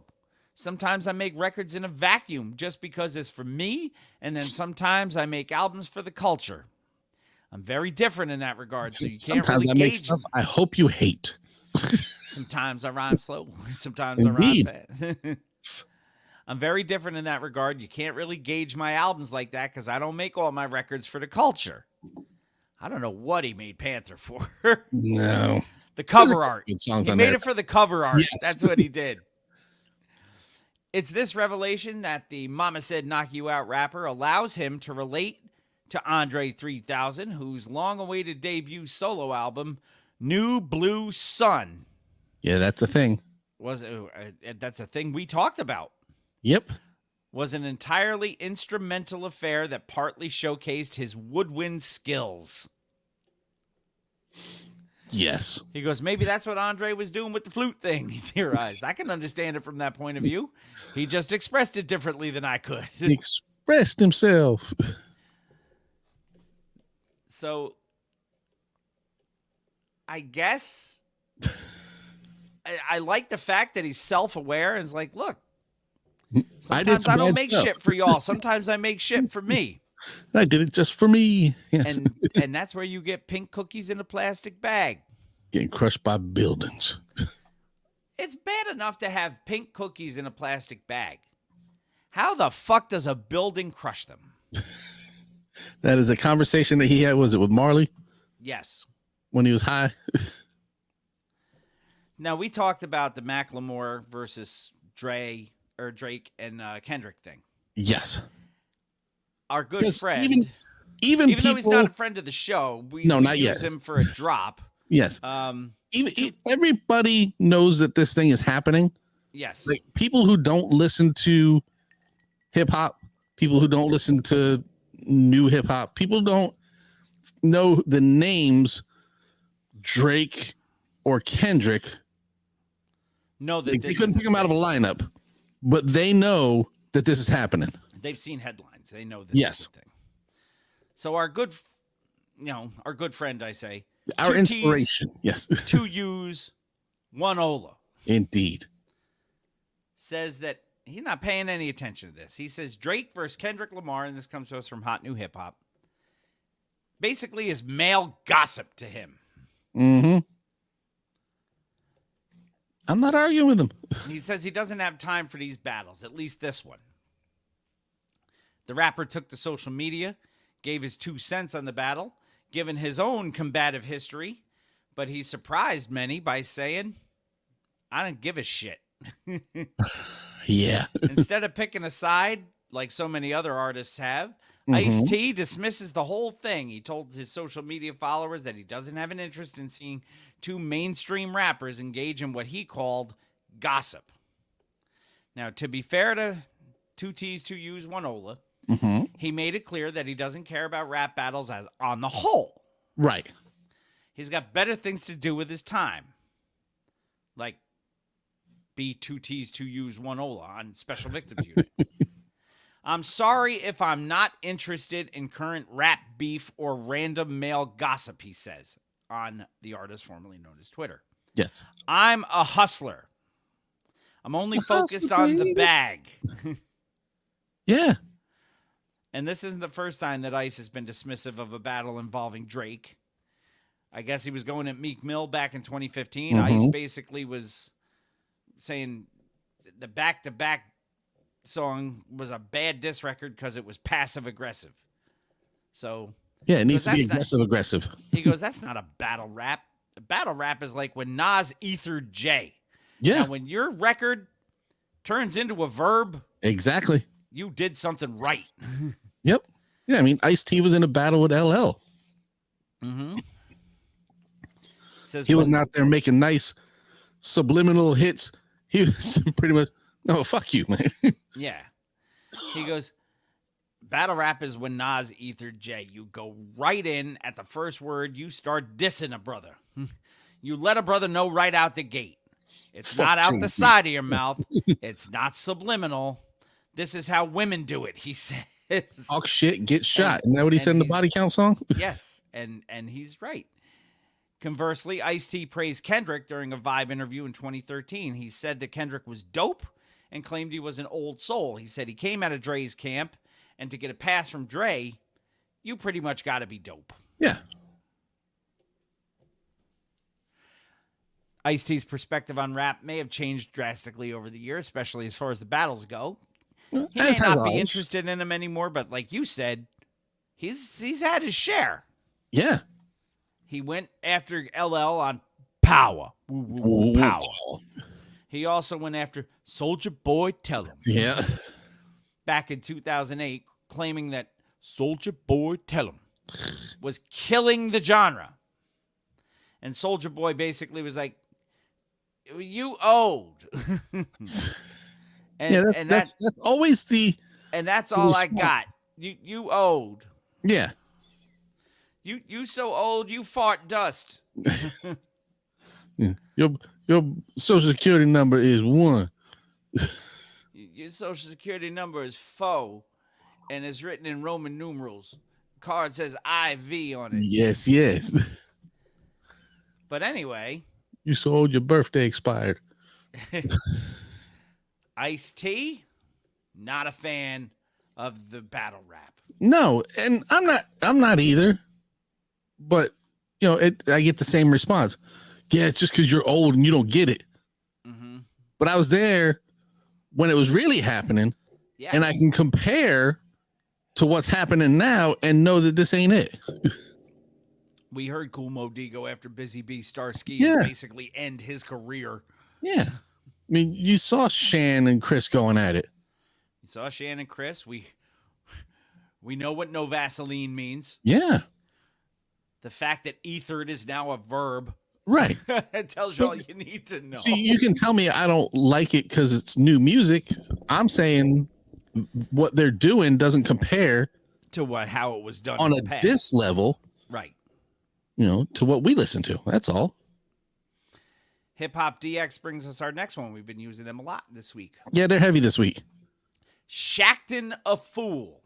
Sometimes I make records in a vacuum just because it's for me. And then sometimes I make albums for the culture. I'm very different in that regard. So you can't Sometimes really I make gauge stuff I hope you hate. Sometimes I rhyme slow. Sometimes Indeed. I rhyme fast. I'm very different in that regard. You can't really gauge my albums like that because I don't make all my records for the culture. I don't know what he made Panther for. No. The cover art. Good songs He on made there. it for the cover art. Yes. That's what he did. It's this revelation that the Mama Said Knock You Out rapper allows him to relate to Andre 3000, whose long-awaited debut solo album, New Blue Sun, Yeah, that's a thing. that's a thing we talked about, Yep. was an entirely instrumental affair that partly showcased his woodwind skills. Yes. He goes, maybe that's what Andre was doing with the flute thing, he theorized. I can understand it from that point of view. He just expressed it differently than I could. He expressed himself. So I guess I like the fact that he's self-aware and is like, look, sometimes I don't make shit for y'all. Sometimes I make shit for me. I did it just for me. Yes. And that's where you get pink cookies in a plastic bag. Getting crushed by buildings. It's bad enough to have pink cookies in a plastic bag. How the fuck does a building crush them? That is a conversation that he had. Was it with Marley Yes. when he was high? Now, we talked about the Macklemore versus Drake and Kendrick thing. Yes. Our good 'Cause friend, even even people, though he's not a friend of the show, we not use yet. him for a drop. Yes. Everybody knows that this thing is happening. Yes. Like people who don't listen to hip hop, people who don't listen to new hip hop, people don't know the names Drake or Kendrick. No, that Like, they couldn't pick them out of a lineup, but they know that this is happening. They've seen headlines. They know this Yes. is the thing. So our good friend, I say, Our 2 T's, inspiration. Yes. 2 U's, 1 Ola, Indeed. says that he's not paying any attention to this. He says Drake versus Kendrick Lamar, and this comes to us from Hot New Hip Hop, basically is male gossip to him. Mm-hmm. I'm not arguing with him. He says he doesn't have time for these battles, at least this one. The rapper took to social media, gave his 2 cents on the battle, given his own combative history, but he surprised many by saying, I don't give a shit. Yeah. Instead of picking a side, like so many other artists have, Ice-T dismisses the whole thing. He told his social media followers that he doesn't have an interest in seeing 2 mainstream rappers engage in what he called gossip. Now, to be fair to 2 T's, 2 U's, 1 Ola, he made it clear that he doesn't care about rap battles as on the whole. Right. He's got better things to do with his time, like be 2 T's, 2 U's, 1 Ola on Special Victims Unit. I'm sorry if I'm not interested in current rap beef or random male gossip, he says on the artist formerly known as Twitter. Yes. I'm a hustler. I'm only focused on the bag. Yeah. And this isn't the first time that Ice has been dismissive of a battle involving Drake. I guess he was going at Meek Mill back in 2015. Ice basically was saying the back-to-back song was a bad diss record because it was passive-aggressive. So Yeah, it needs to be that's aggressive. he goes, that's not a battle rap. A battle rap is like when Nas ethered Jay. Yeah, Now, when your record turns into a verb, exactly. you did something right. Yep. Yeah, I mean, Ice-T was in a battle with LL. Says He was when- not there making nice subliminal hits. He was pretty much, no, fuck you, man. Yeah. He goes, battle rap is when Nas ethered Jay. You go right in at the first word, you start dissing a brother. You let a brother know right out the gate. It's Fuck not out the James. side of your mouth. It's not subliminal. This is how women do it, he says. Talk shit, get shot. Isn't that what he said in the he's- Body Count song? Yes, and he's right. Conversely, Ice-T praised Kendrick during a Vibe interview in 2013. He said that Kendrick was dope and claimed he was an old soul. He said he came out of Dre's camp, and to get a pass from Dre, you pretty much got to be dope. Yeah. Ice-T's perspective on rap may have changed drastically over the years, especially as far as the battles go. He may As has not be ours. interested in them anymore, but like you said, he's had his share. Yeah. He went after LL on Power. Woo, woo, woo, power. He also went after Soulja Boy Tell 'Em Yeah. back in 2008, claiming that Soulja Boy Tell 'Em was killing the genre. And Soulja Boy basically was like, you owed. and that's always the, that's all I response. got. You owed. yeah. You so old you fart dust. Yeah. Your social security number is 1. Your social security number is 4 and it's written in Roman numerals. Card says IV on it. Yes, yes. But anyway, You so old, your birthday expired. Ice-T, not a fan of the battle rap. No, and I'm not either. But I get the same response. Yeah, it's just because you're old and you don't get it. Mm-hmm. But I was there when it was really happening, Yes. and I can compare to what's happening now and know that this ain't it. We heard Kool Moe Dee go after Busy Bee Starsky Yeah. and basically end his career. Yeah. I mean, you saw Shan and Chris going at it. You saw Shannon Chris. We know what no Vaseline means. Yeah. The fact that ethered is now a verb. Right. It tells you all you need to know. See, you can tell me I don't like it because it's new music. I'm saying what they're doing doesn't compare to how it was done on in a the past. diss level, Right. to what we listen to. That's all. Hip Hop DX brings us our next one. We've been using them a lot this week. Yeah, they're heavy this week. Shackton a Fool.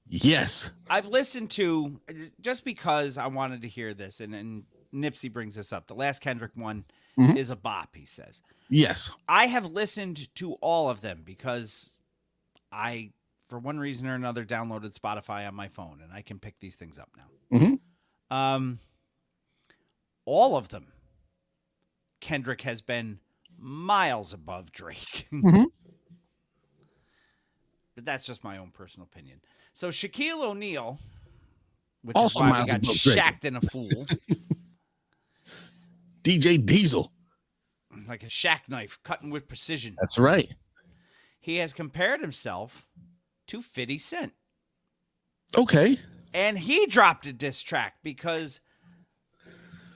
Yes. I've listened to, just because I wanted to hear this, and Nipsey brings this up. The last Kendrick one is a bop, he says. Yes. I have listened to all of them because I, for one reason or another, downloaded Spotify on my phone, and I can pick these things up now. Mm-hmm. All of them, Kendrick has been miles above Drake. Mm-hmm. But that's just my own personal opinion. So Shaquille O'Neal, which Also is why we miles got above Drake. shacked in a fool, DJ Diesel. like a shack knife cutting with precision. That's right. He has compared himself to 50 Cent. Okay. And he dropped a diss track because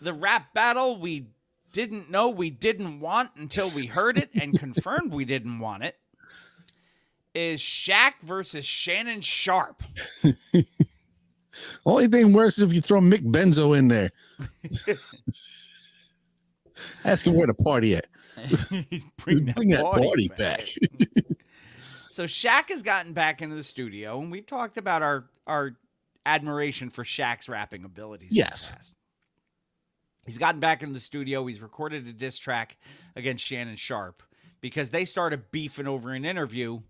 the rap battle we didn't know we didn't want until we heard it and confirmed we didn't want it is Shaq versus Shannon Sharp. Only thing worse is if you throw Mick Benzo in there. Ask him where the party at. Bring that party back. So Shaq has gotten back into the studio, and we've talked about our admiration for Shaq's rapping abilities. Yes. In the past. He's gotten back into the studio. He's recorded a diss track against Shannon Sharp because they started beefing over an interview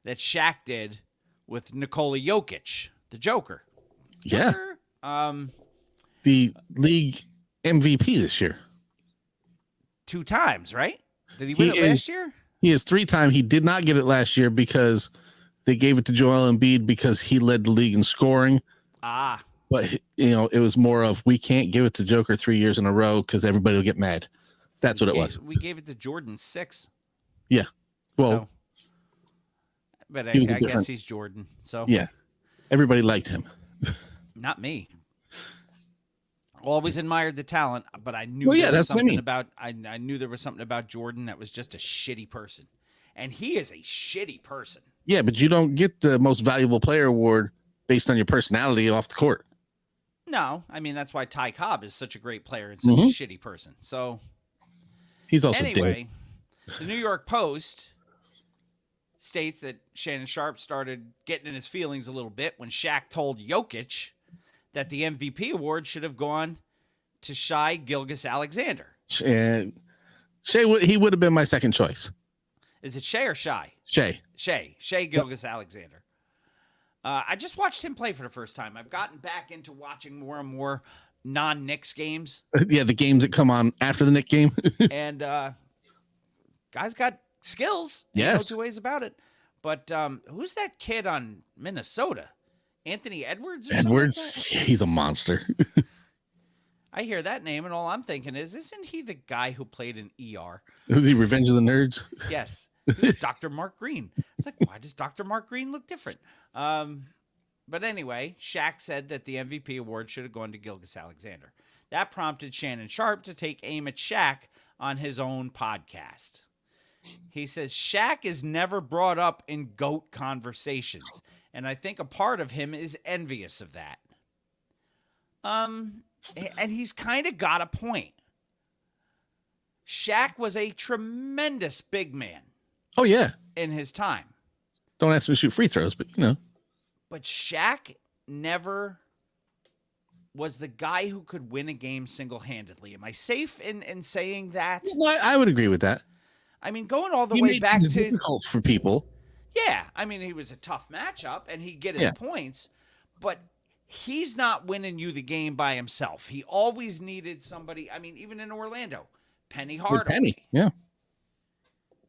that Shaq did with Nikola Jokic, the Joker. Yeah. Joker, The league MVP this year. 2 times, right? Did he win He it last is- year? He has 3 times. He did not get it last year because they gave it to Joel Embiid because he led the league in scoring. Ah, But, it was more of we can't give it to Joker 3 years in a row because everybody will get mad. That's what it was. We gave it to Jordan 6. Yeah. Well, So, but I he was a guess different- he's Jordan. So yeah. Everybody liked him. not me. Always admired the talent, but I knew Well, yeah, there was that's what I something mean. about I knew there was something about Jordan that was just a shitty person. And he is a shitty person. Yeah, but you don't get the most valuable player award based on your personality off the court. No, I mean that's why Ty Cobb is such a great player and such a shitty person. So He's also dead. anyway, the New York Post states that Shannon Sharp started getting in his feelings a little bit when Shaq told Jokic that the MVP award should have gone to Shai Gilgeous-Alexander. And he would have been my second choice. Is it Shea or Shai? Shea. Shea Gilgeous-Alexander. I just watched him play for the first time. I've gotten back into watching more and more non-Knicks games. Yeah, the games that come on after the Knick game. And guy's got skills. Yes. No 2 ways about it. But who's that kid on Minnesota? Anthony Edwards? Or something like Edwards, that? he's a monster. I hear that name, and all I'm thinking is, isn't he the guy who played in ER? Who's he, Revenge of the Nerds? Yes. Who's Dr. Mark Green? It's like, why does Dr. Mark Green look different? But anyway, Shaq said that the MVP award should have gone to Gilgeous-Alexander. That prompted Shannon Sharp to take aim at Shaq on his own podcast. He says, Shaq is never brought up in GOAT conversations, and I think a part of him is envious of that. And he's kind of got a point. Shaq was a tremendous big man Oh, yeah. in his time. Don't ask him to shoot free throws, but But Shaq never was the guy who could win a game single-handedly. Am I safe in saying that? Well, I would agree with that. I mean, going all the He way made back things to difficult for people. yeah. I mean, he was a tough matchup, and he'd get his Yeah. points, but he's not winning you the game by himself. He always needed somebody. I mean, even in Orlando, Penny With Hardaway. Penny, yeah.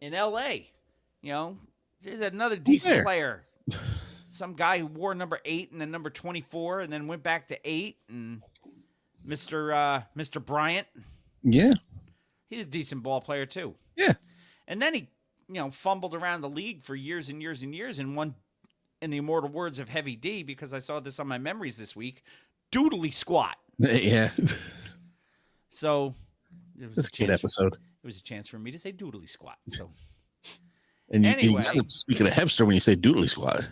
In L.A., there's another Who's decent there? player. Some guy who wore number 8 and then number 24 and then went back to 8, and Mr. Bryant. Yeah. He's a decent ball player too. Yeah. And then he, fumbled around the league for years and years and years and won, in the immortal words of Heavy D, because I saw this on my memories this week, doodly squat. Yeah. So it was That's a good chance episode. it was a chance for me to say doodly squat. So And you Anyway. gotta speak of the Hepster when you say Doodly Squad.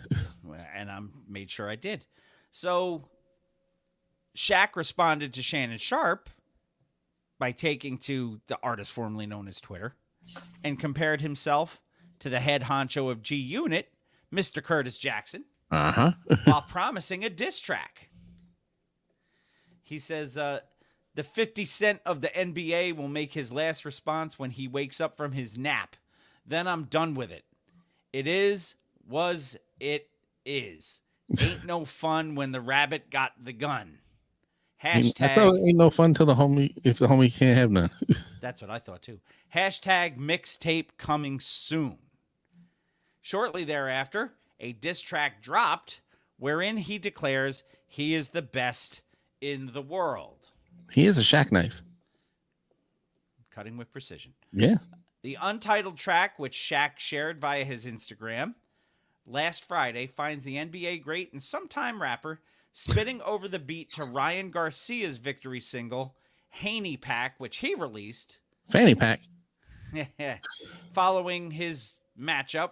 and I made sure I did. So Shaq responded to Shannon Sharp by taking to the artist formerly known as Twitter and compared himself to the head honcho of G Unit, Mr. Curtis Jackson, Uh-huh. while promising a diss track. He says the 50 Cent of the NBA will make his last response when he wakes up from his nap. Then I'm done with it. It is, Ain't no fun when the rabbit got the gun. I Hashtag, thought it ain't no fun to the homie if the homie can't have none. that's what I thought too. Hashtag mixtape coming soon. Shortly thereafter, a diss track dropped wherein he declares he is the best in the world. He is a Shack knife. Cutting with precision. Yeah. The untitled track, which Shaq shared via his Instagram last Friday, finds the NBA great and sometime rapper spitting over the beat to Ryan Garcia's victory single, Haney Pack, which he released Fanny pack. following his matchup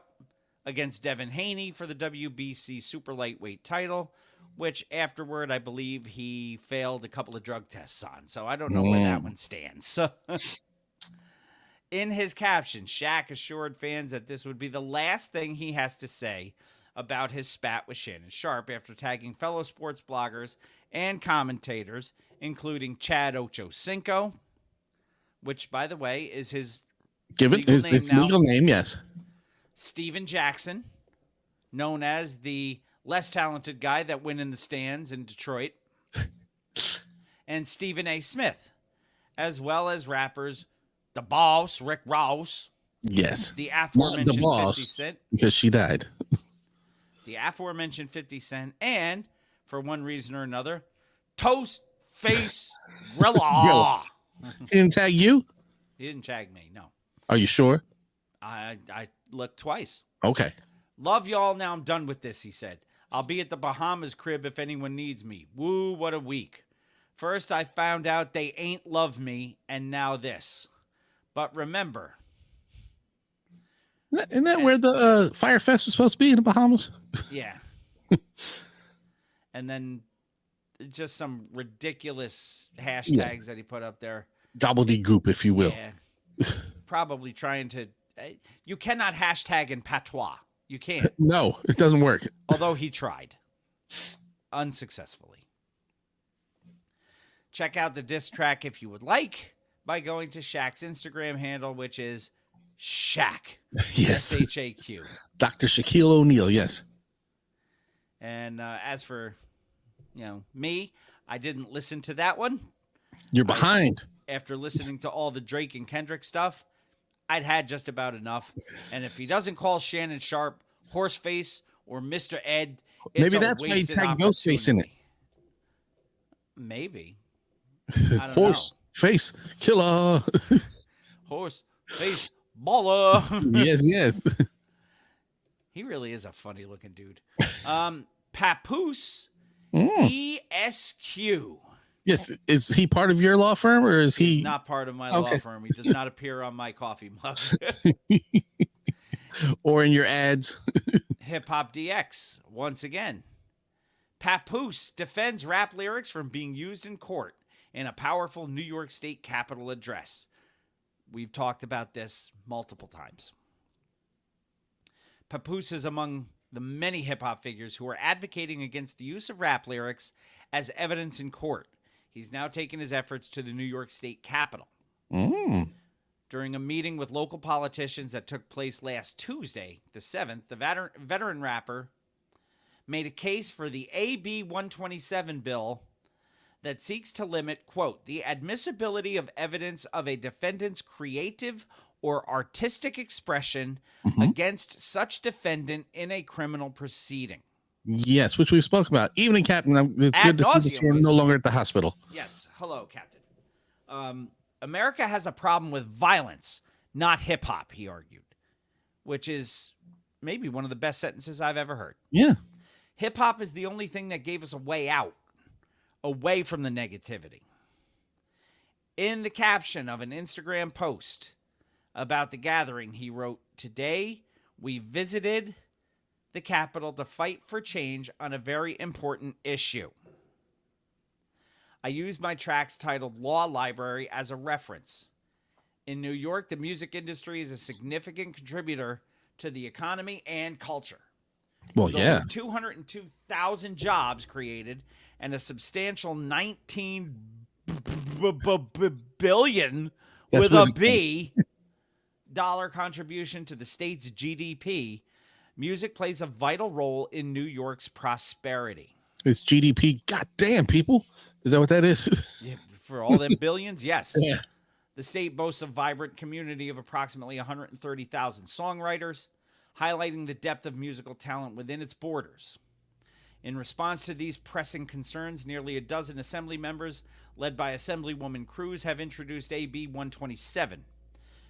against Devin Haney for the WBC super lightweight title, which afterward I believe he failed a couple of drug tests on. So I don't know where that one stands. So in his caption, Shaq assured fans that this would be the last thing he has to say about his spat with Shannon Sharp after tagging fellow sports bloggers and commentators, including Chad Ochocinco, which, by the way, is his Give it legal his, name his now. legal name, yes. Steven Jackson, known as the less talented guy that went in the stands in Detroit, and Stephen A. Smith, as well as rappers The Boss, Rick Ross, Yes. the Not aforementioned the 50 boss, Cent, because she died. the aforementioned 50 Cent, and, for one reason or another, Toast Face Rilla. Rilla. He didn't tag you? He didn't tag me, no. Are you sure? I looked twice. Okay. Love y'all. Now I'm done with this, he said. I'll be at the Bahamas crib if anyone needs me. Woo, what a week. First, I found out they ain't love me, and now this. But remember, Isn't that where the Fire Fest was supposed to be in the Bahamas? yeah. And then just some ridiculous hashtags that he put up there. Gobbledygook, if you will. Yeah. Probably trying to. You cannot hashtag in patois. You can't. No, it doesn't work. Although he tried unsuccessfully. Check out the diss track if you would like by going to Shaq's Instagram handle, which is Shaq. Yes. SHAQ. Dr. Shaquille O'Neal, yes. And as for, me, I didn't listen to that one. You're behind. After listening to all the Drake and Kendrick stuff, I'd had just about enough. And if he doesn't call Shannon Sharp Horseface or Mr. Ed, it's Maybe a that's why he wasted tagged Ghostface in it. opportunity. Maybe. I don't Horse face killer. know. Horse face baller. Yes, yes. He really is a funny looking dude. Papoose ESQ. Yes. Is he part of your law firm or is he Not part of my law Okay. firm. He does not appear on my coffee mug. or in your ads? Hip Hop DX, once again. Papoose defends rap lyrics from being used in court in a powerful New York State Capitol address. We've talked about this multiple times. Papoose is among the many hip hop figures who are advocating against the use of rap lyrics as evidence in court. He's now taken his efforts to the New York State Capitol. During a meeting with local politicians that took place last Tuesday, the 7th, the veteran rapper made a case for the AB 127 bill that seeks to limit, quote, the admissibility of evidence of a defendant's creative or artistic expression against such defendant in a criminal proceeding. Yes, which we've spoken about. Even in Captain, it's Ad good to see that nauseam, you're no longer at the hospital. Yes. Hello, Captain. America has a problem with violence, not hip hop, he argued, which is maybe one of the best sentences I've ever heard. Yeah. Hip hop is the only thing that gave us a way out, away from the negativity. In the caption of an Instagram post about the gathering, he wrote, "Today we visited the Capitol to fight for change on a very important issue. I used my tracks titled Law Library as a reference. In New York, the music industry is a significant contributor to the economy and culture. Well, With yeah. over 202,000 jobs created and a substantial 19 billion That's with really a B dollar contribution to the state's GDP, music plays a vital role in New York's prosperity." It's GDP. God damn, people. Is that what that is? Yeah, for all them billions, yes. Yeah. The state boasts a vibrant community of approximately 130,000 songwriters, highlighting the depth of musical talent within its borders. In response to these pressing concerns, nearly a dozen assembly members, led by Assemblywoman Cruz, have introduced AB 127.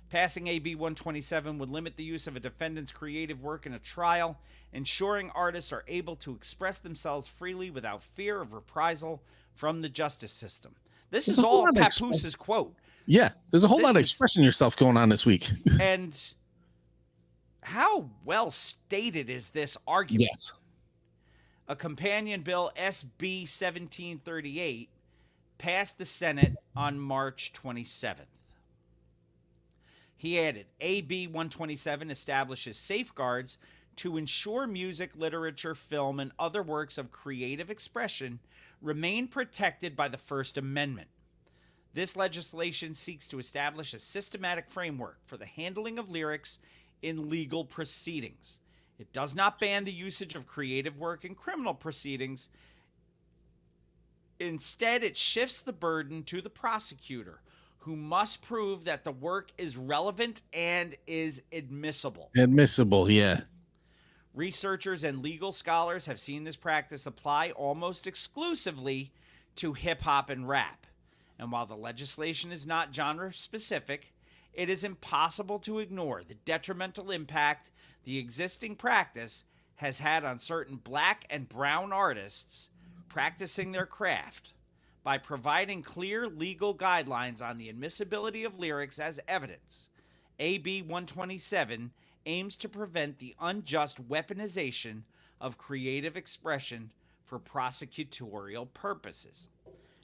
Passing AB 127 would limit the use of a defendant's creative work in a trial, ensuring artists are able to express themselves freely without fear of reprisal from the justice system. This There's is a whole all lot of Papoose' quote. Yeah. There's a whole This lot of is- expressing yourself going on this week. And how well stated is this argument? Yes. A companion bill, SB 1738, passed the Senate on March 27th. He added, AB 127 establishes safeguards to ensure music, literature, film, and other works of creative expression remain protected by the First Amendment. This legislation seeks to establish a systematic framework for the handling of lyrics in legal proceedings. It does not ban the usage of creative work in criminal proceedings. Instead, it shifts the burden to the prosecutor, who must prove that the work is relevant and is admissible. Admissible. Yeah. Researchers and legal scholars have seen this practice apply almost exclusively to hip hop and rap. And while the legislation is not genre specific, it is impossible to ignore the detrimental impact the existing practice has had on certain black and brown artists practicing their craft. By providing clear legal guidelines on the admissibility of lyrics as evidence, AB 127 aims to prevent the unjust weaponization of creative expression for prosecutorial purposes.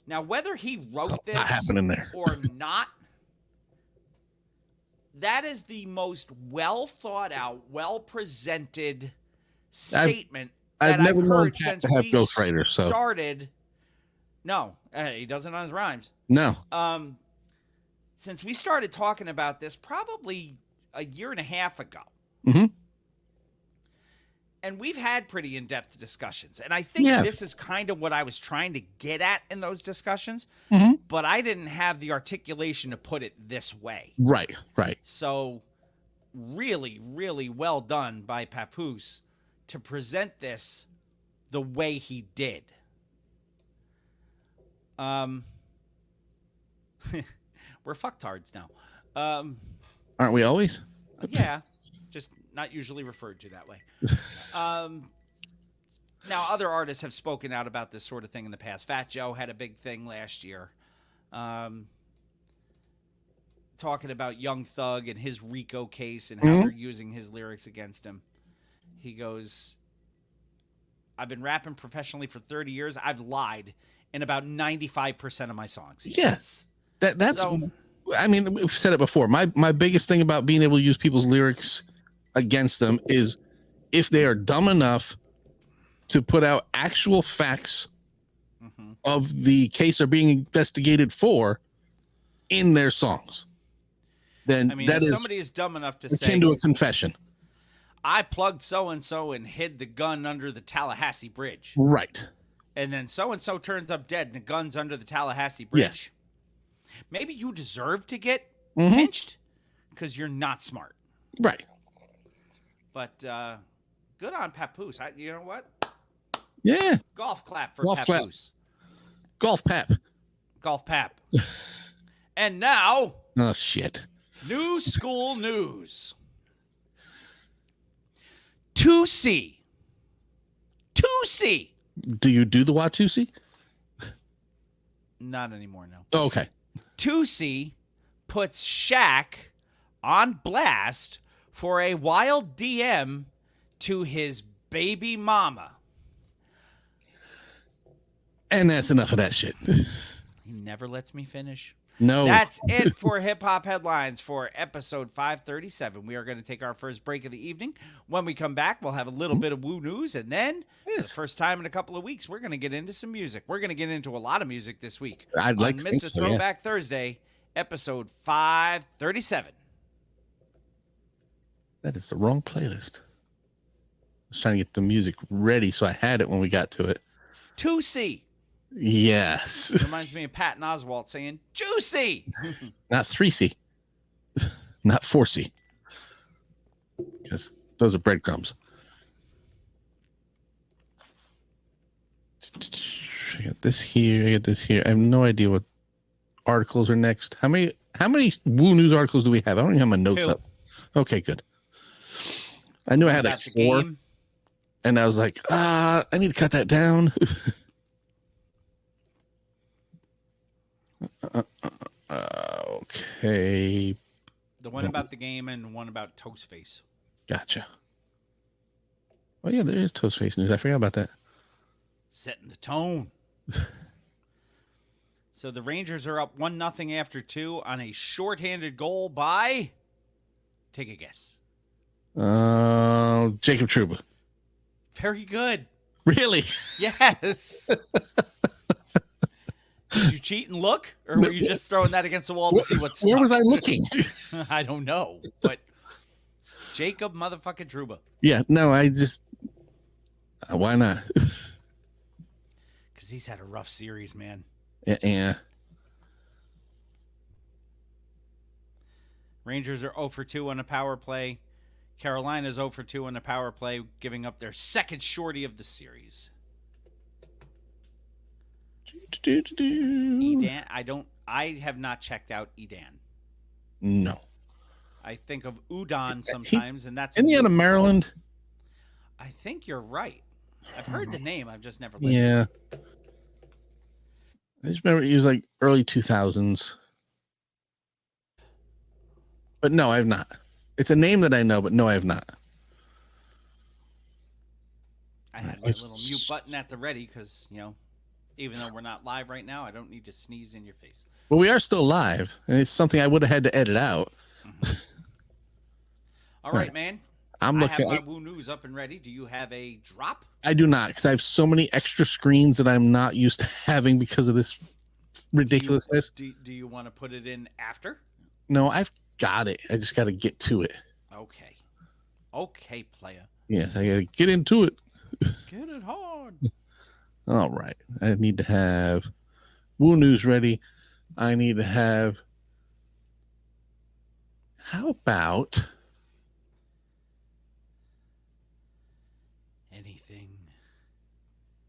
Now, whether he wrote this Not happening there. or not, that is the most well thought out, well presented statement I've that never I've known heard Pat since to have we ghostwriters, so started. No, he doesn't on his rhymes. no. Since we started talking about this probably a year and a half ago. Mm-hmm. And we've had pretty in-depth discussions. And I think Yeah. this is kind of what I was trying to get at in those discussions. Mm-hmm. But I didn't have the articulation to put it this way. Right. Right. So really, really well done by Papoose to present this the way he did. We're fucktards now. Aren't we always? Yeah, just not usually referred to that way. Now, other artists have spoken out about this sort of thing in the past. Fat Joe had a big thing last year, talking about Young Thug and his RICO case and how they're using his lyrics against him. He goes, "I've been rapping professionally for 30 years. I've lied in about 95% of my songs." He Yes. says. That's. So- I mean, we've said it before. My biggest thing about being able to use people's lyrics against them is if they are dumb enough to put out actual facts of the case they're being investigated for in their songs, then I mean, that if is somebody is dumb enough to say, akin to a confession. I plugged so-and-so and hid the gun under the Tallahassee Bridge. Right. And then so-and-so turns up dead and the gun's under the Tallahassee Bridge. Yes. Maybe you deserve to get Mhm. pinched because you're not smart. Right. But good on Papoose. You know what? Yeah. Golf clap for Golf clap. Papoose. Golf pap. Golf pap. And now, Oh, shit. new school news. 2C. 2C. Do you do the Watusi? Not anymore, no. Oh, okay. 2C puts Shaq on blast for a wild DM to his baby mama. And that's enough of that shit. He never lets me finish. No. That's it for Hip Hop Headlines for episode 537. We are going to take our first break of the evening. When we come back, we'll have a little bit of woo news, and then for Yes. the first time in a couple of weeks, we're going to get into some music. We're going to get into a lot of music this week. I'd like on to Mr. think so, yeah. Throwback Thursday, episode 537. That is the wrong playlist. I was trying to get the music ready so I had it when we got to it. 2C. Yes. Reminds me of Patton Oswalt saying, juicy. Not 3C. Not 4C. Because those are breadcrumbs. I got this here. I got this here. I have no idea what articles are next. How many Woo News articles do we have? I don't even have my notes 2. up. Okay, good. I knew I had like About the 4, game. and I was like, I need to cut that down. Okay, The one about the game and one about Toastface. gotcha. Oh yeah, there is Toastface news. I forgot about that. Setting the tone. So the Rangers are up 1-0 after 2 on a shorthanded goal by, take a guess. Jacob Trouba. Very good. Really? Yes. Did you cheat and look? Or were you just throwing that against the wall to see what's Where stuck? was I looking? I don't know. But Jacob motherfucking Trouba. Yeah, no, I just why not? Because he's had a rough series, man. Yeah. Rangers are 0 for 2 on a power play. Carolina's 0 for 2 on a power play, giving up their second shorty of the series. Edan, I have not checked out Edan. No. I think of Udon sometimes, and that's Isn't he out of Maryland? I think you're right. I've heard the name, I've just never listened. Yeah. I just remember he was like early 2000s. But no, I have not. It's a name that I know, but no, I have not. I had my little mute button at the ready because, even though we're not live right now, I don't need to sneeze in your face. Well, we are still live, and it's something I would have had to edit out. All right, man. I'm looking. I have my Woo News up and ready. Do you have a drop? I do not, because I have so many extra screens that I'm not used to having because of this ridiculousness. Do you want to put it in after? No, I've got it. I just got to get to it. Okay. Okay, player. Yes, I got to get into it. Get it hard. All right. I need to have Woo News ready. I need to have. How about Anything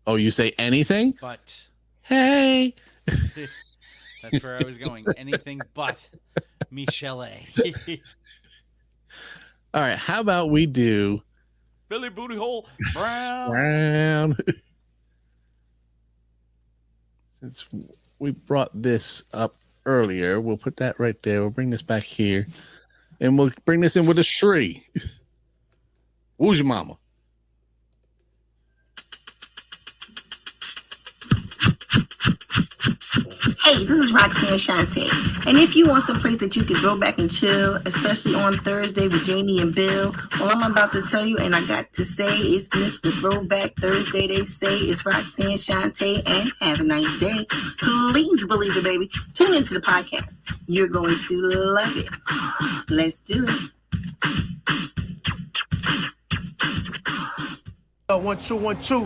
Oh, you say anything? but. Hey. That's where I was going. Anything but Michelle A. All right. How about we do Billy Booty Hole Brown. Brown? Since we brought this up earlier, we'll put that right there. We'll bring this back here. And we'll bring this in with a Shree. Who's your mama? Hey, this is Roxanne Shante. And if you want some place that you can go back and chill, especially on Thursday with Jamie and Bill, well, I'm about to tell you, and I got to say, it's Mr. Throwback Thursday. They say it's Roxanne Shante, and have a nice day. Please believe it, baby. Tune into the podcast. You're going to love it. Let's do it. Yo, 1 2 1 2.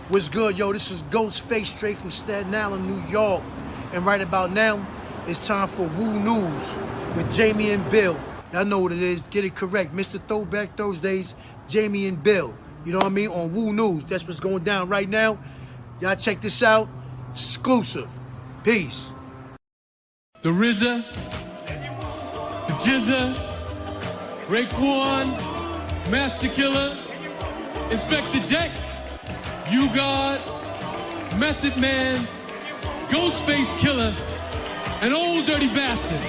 What's good, yo? This is Ghostface straight from Staten Island, New York. And right about now, it's time for Woo News with Jamie and Bill. Y'all know what it is. Get it correct. Mr. Throwback Thursdays, Jamie and Bill. You know what I mean? On Woo News. That's what's going down right now. Y'all check this out. Exclusive. Peace. The RZA, the Jizza, Raekwon, Master Killer, Inspector Deck, U-God, Method Man, Ghostface Killer, and Old Dirty Bastard.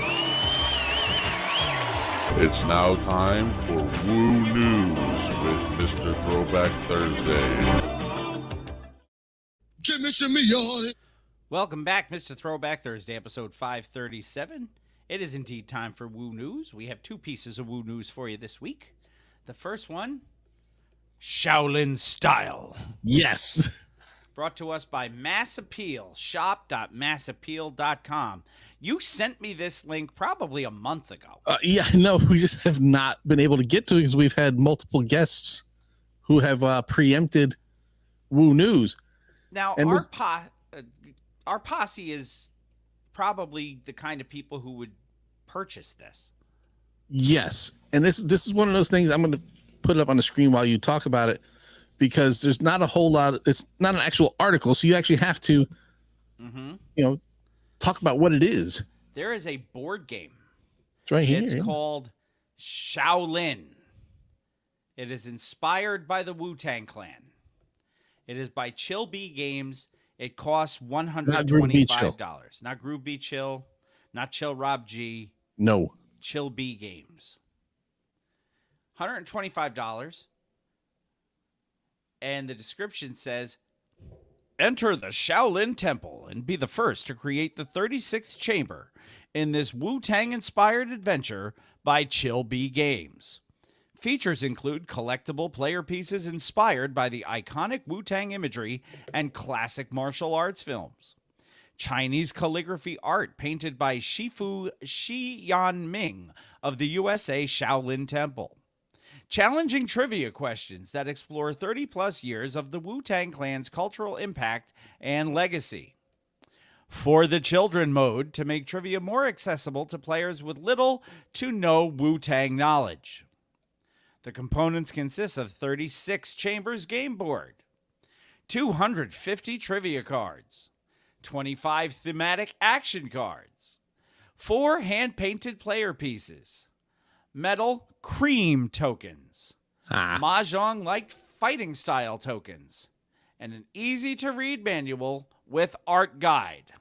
It's now time for Woo News with Mr. Throwback Thursday. Welcome back, Mr. Throwback Thursday, episode 537. It is indeed time for Woo News. We have two pieces of Woo News for you this week. The first one, Shaolin Style. Yes. Brought to us by Mass Appeal, shop.massappeal.com. You sent me this link probably a month ago. Yeah, no, we just have not been able to get to it because we've had multiple guests who have preempted Woo News. Now, And our posse is probably the kind of people who would purchase this. Yes, and this is one of those things. I'm going to put it up on the screen while you talk about it because there's not a whole lot. It's not an actual article, so you actually have to, talk about what it is. There is a board game. It's right here. It's called Shaolin. It is inspired by the Wu-Tang Clan. It is by Chill B Games. It costs $125. Not Groove B Chill, not Chill Rob G. No. Chill B Games. $125. And the description says, enter the Shaolin Temple and be the first to create the 36th chamber in this Wu-Tang inspired adventure by Chill B Games. Features include collectible player pieces inspired by the iconic Wu-Tang imagery and classic martial arts films. Chinese calligraphy art painted by Shifu Shi Yanming of the USA Shaolin Temple. Challenging trivia questions that explore 30-plus years of the Wu-Tang Clan's cultural impact and legacy. For the children mode to make trivia more accessible to players with little to no Wu-Tang knowledge. The components consist of 36 chambers game board, 250 trivia cards, 25 thematic action cards, 4 hand-painted player pieces, metal cream tokens, Mahjong-like fighting style tokens, and an easy-to-read manual with art guide.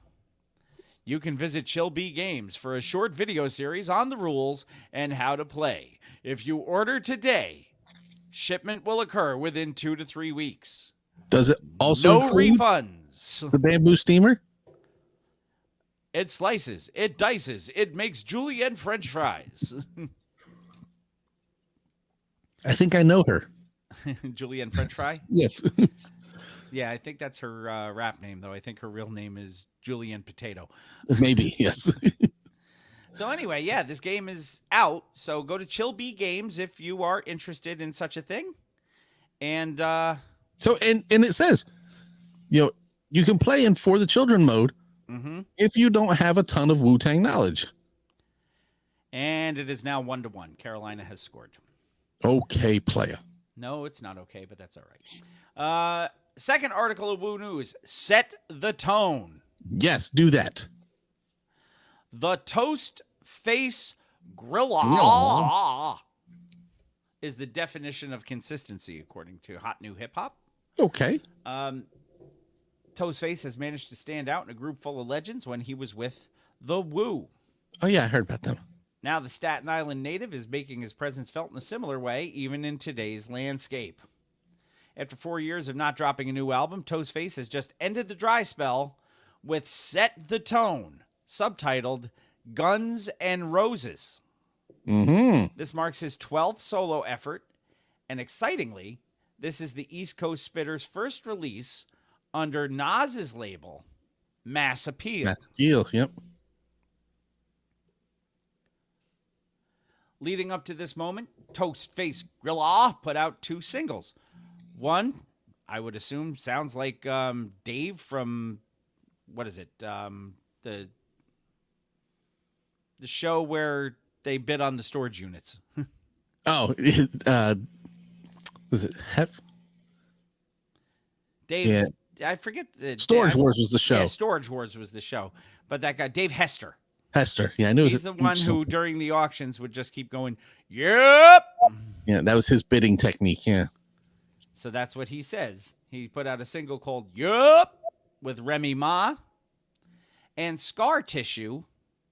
You can visit Chill B Games for a short video series on the rules and how to play. If you order today, shipment will occur within 2 to 3 weeks. Does it also no include refunds? The bamboo steamer? It slices, it dices, it makes julienne French fries. I think I know her. Julienne French Fry? Yes. Yeah, I think that's her rap name, though. I think her real name is Julienne Potato. Maybe, yes. So anyway, yeah, this game is out. So go to Chill B Games if you are interested in such a thing. And so it says, you can play in For the Children mode if you don't have a ton of Wu-Tang knowledge. And it is now 1-1. Carolina has scored. Okay, player. No, it's not okay, but that's all right. Second article of Woo News, set the tone. Yes, do that. The Toast Face Grilla is the definition of consistency, according to Hot New Hip Hop. Okay. Toastface has managed to stand out in a group full of legends when he was with the Wu. Oh, yeah, I heard about them. Now the Staten Island native is making his presence felt in a similar way, even in today's landscape. After 4 years of not dropping a new album, Toastface has just ended the dry spell with Set the Tone, subtitled Guns N' Roses. Mm-hmm. This marks his 12th solo effort, and excitingly, this is the East Coast Spitter's first release under Nas's label, Mass Appeal. Mass Appeal, yep. Leading up to this moment, Toastface Grilla put out 2 singles. One, I would assume, sounds like Dave from, what is it? The show where they bid on the storage units. Oh, was it Hef? Dave, Yeah. I forget. Storage Wars was the show. Yeah, Storage Wars was the show. But that guy, Dave Hester. Hester. Yeah, I knew it was He's the one who, something. during the auctions, would just keep going, yep. Yeah, that was his bidding technique. Yeah. So that's what he says. He put out a single called Yup with Remy Ma and Scar Tissue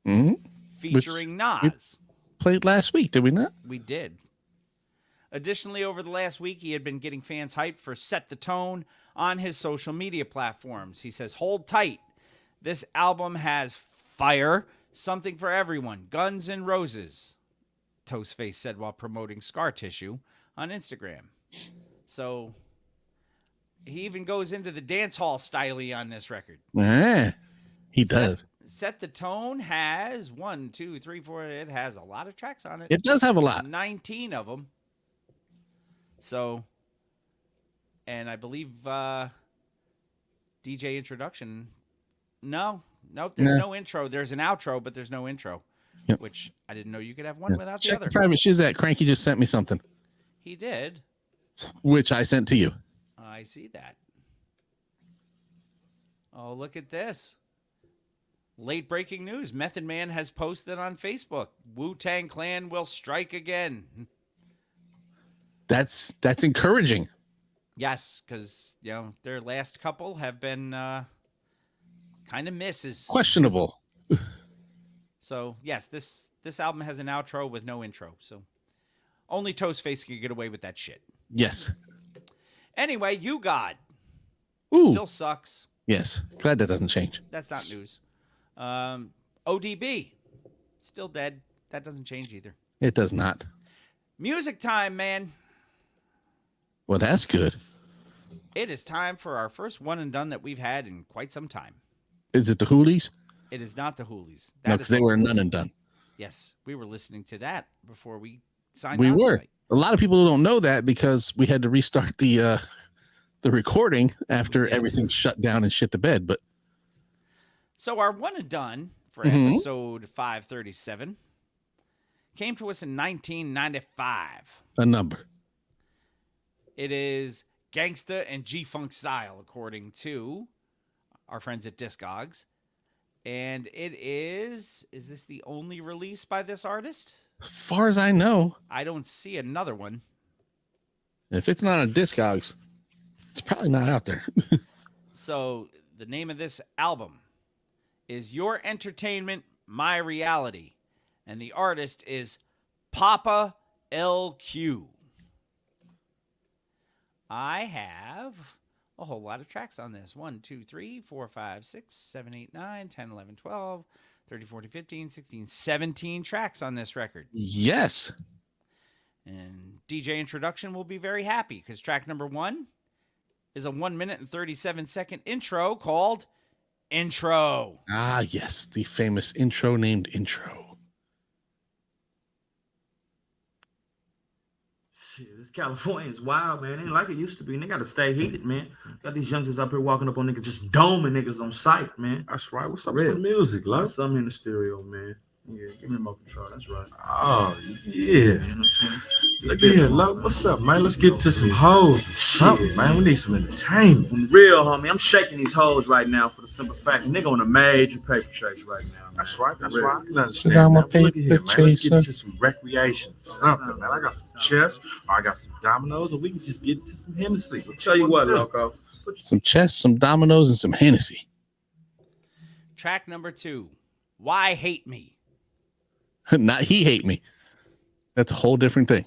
Mm-hmm. featuring Nas. we played last week, did we not? We did. Additionally, over the last week, he had been getting fans hyped for Set the Tone on his social media platforms. He says, hold tight. This album has fire, something for everyone, Guns N' Roses, Toastface said while promoting Scar Tissue on Instagram. So he even goes into the dance hall style on this record. Yeah, he does. Set the Tone has 1, 2, 3, 4. It has a lot of tracks on it. It does have a lot. 19 of them. So, and I believe DJ introduction. Nope. There's no intro. There's an outro, but there's no intro. Yep. Which I didn't know you could have one without Check the the other. private Shizak. Cranky just sent me something, He did. which I sent to you. I see that. Oh, look at this. Late breaking news. Method Man has posted on Facebook. Wu-Tang Clan will strike again. That's encouraging. Yes, because their last couple have been kind of misses. Questionable. So yes, this album has an outro with no intro. So only Toastface can get away with that shit. Yes. Anyway, You God Ooh. still sucks. Yes. Glad that doesn't change. That's not news. ODB still dead. That doesn't change either. It does not. Music time, man. Well, that's good. It is time for our first one and done that we've had in quite some time. Is it the Hoolies? It is not the Hoolies. No, because they were none and done. Yes, we were listening to that before we signed We on were. tonight. A lot of people don't know that because we had to restart the recording after everything shut down and shit to bed. But So our one and done for Mhm. episode 537 came to us in 1995. a number. It is Gangsta and G-Funk Style, according to our friends at Discogs. And it is this the only release by this artist? As far as I know, I don't see another one. if it's not on Discogs, it's probably not out there. So the name of this album is Your Entertainment, My Reality. And the artist is Papa LQ. I have a whole lot of tracks on this. 1, 2, 3, 4, 5, 6, 7, 8, 9, 10, 11, 12, 13, 14, 15, 16, 17 tracks on this record. Yes. And DJ Introduction will be very happy because track number 1 is a 1 minute and 37-second intro called Intro. Ah, yes. The famous intro named Intro. Shit, this California is wild, man. Ain't like it used to be. And they gotta stay heated, man. Got these youngsters up here walking up on niggas, just doming niggas on sight, man. That's right. What's up Real. with some music, love? Something in the stereo, man. Yeah, give me more control. That's right. Oh, yeah. You know what I'm saying? Look at here, love. What's up, man? Let's get to some hoes or something, man. We need some entertainment. I'm real, homie. I'm shaking these hoes right now for the simple fact nigga on a major paper chase right now. Man. That's right. That's Real. right. I can understand. I'm a That. Look at here, paper man. Let's get chaser. to some recreation, something, man. I got some chess, or I got some dominoes, or we can just get into some Hennessy. Tell you what, do? loco. Some chess, some dominoes, and some Hennessy. Track number 2, Why Hate Me? Not He Hate Me. That's a whole different thing.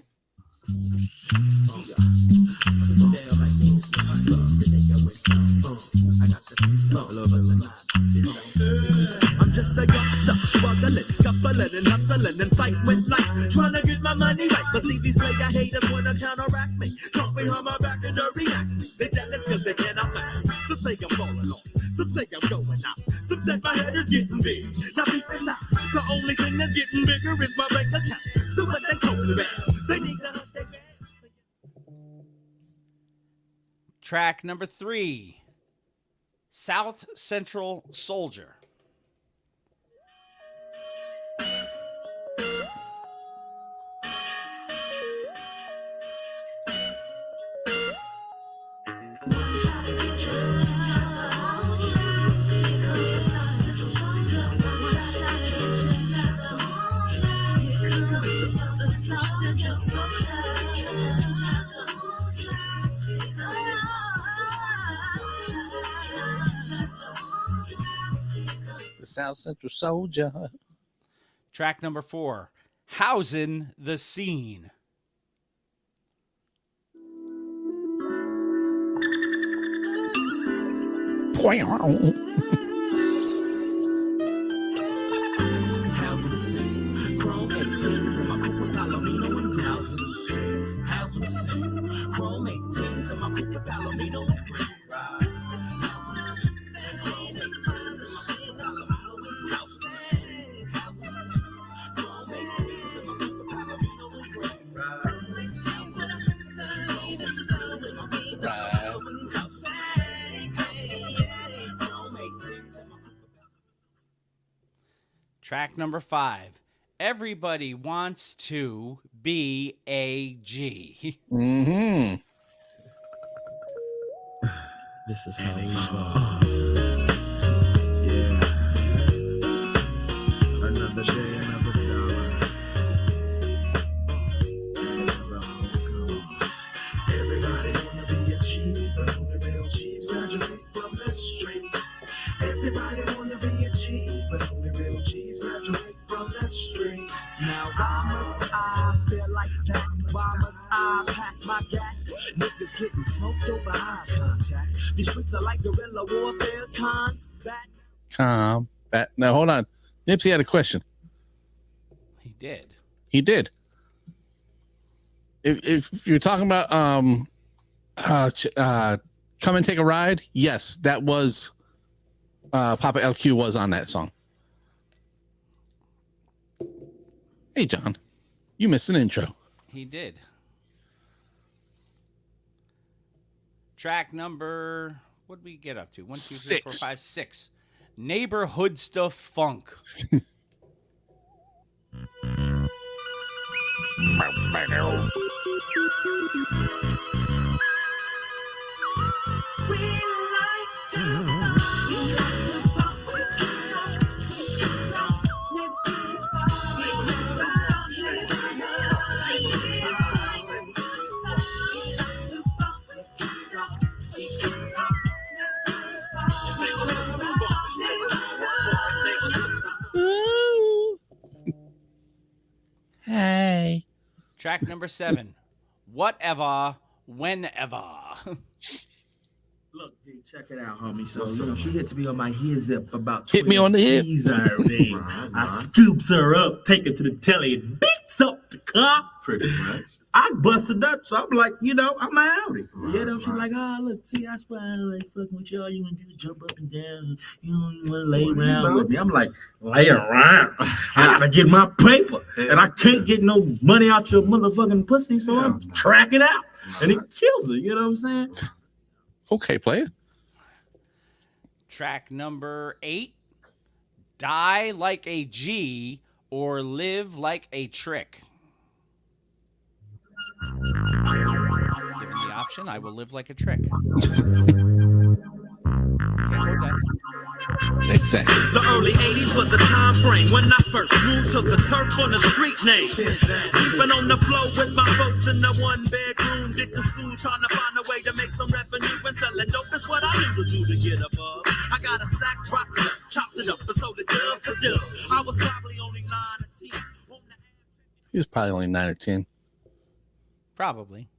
I'm just just a youngster, struggling, scuffling, and hustling, and fight with life, trying to get my money right. But see, these player haters wanna counteract me, talk behind my back and they react. They jealous cause they cannot laugh. Some say I'm falling off, some say I'm going out, some say my head is getting big. Now peep this out, the only thing that's getting bigger is my bank account. So what they call me back, they need to hush their back. Track number 3, South Central Soldier. The South Central Soldier. Track number 4, Housing the Scene. Housing the scene, chrome 18s and my Cooper Palomino and housing the scene. Housing the scene, chrome 18s and my Cooper Palomino and green ride. Housing the scene, chrome 18s and my Cooper Palomino and housing the scene. Housing the scene, chrome 18s and my Cooper Palomino and green ride. Housing the scene, chrome 18s and my Cooper Palomino and housing the scene. Chrome 18s and my Track number 5, Everybody Wants to Be a G. Mm-hmm. This is how we fall. Yeah. Another day, another dollar. Everybody wanna be a G, but only real G's graduate from the streets. Everybody wanna be a G, but only real G's graduate from the streets. Now why must I feel like that? Why must I pack my gat? Niggas getting smoked over eye contact. These streets are like guerrilla warfare Combat. Now hold on. Nipsey had a question. He did. He did. If you're talking about Come and Take a Ride, yes, that was Papa LQ was on that song. Hey John, you missed an intro. He did. Track number, what did we get up to? 1, 2, 3, 4, 5, 6. Neighborhood Stuff Funk. Hey. Track number 7. Whatever, whenever. Look, D, check it out, homie. So, you know, she hits me on my hip zip about Hit me on the hip. I scoops her up, take her to the telly, and beats up the car. Pretty much. I busted up, so I'm like, you know, I'm out. You know, she's like, oh, look, see, I spy, like, fucking with you. All you want to do is jump up and down. You know, you want to lay around with me. I'm like, lay around. I got to get my paper. And I can't get no money out your motherfucking pussy, so I'm tracking out. And it kills her, you know what I'm saying? Okay, player. Track number 8. Die like a G or live like a trick. Given the option, I will live like a trick. Exactly. The early 80s was the time frame when I first moved to the turf on the street name. Sleeping on the floor with my folks in the one bedroom. Did the school trying to find a way to make some revenue and selling dope. That's what I knew to do to get above. I got a sack, rocked it up, chopped it up, and sold it dub for dub. I was probably only 9 or 10. He was probably only 9 or 10. Probably.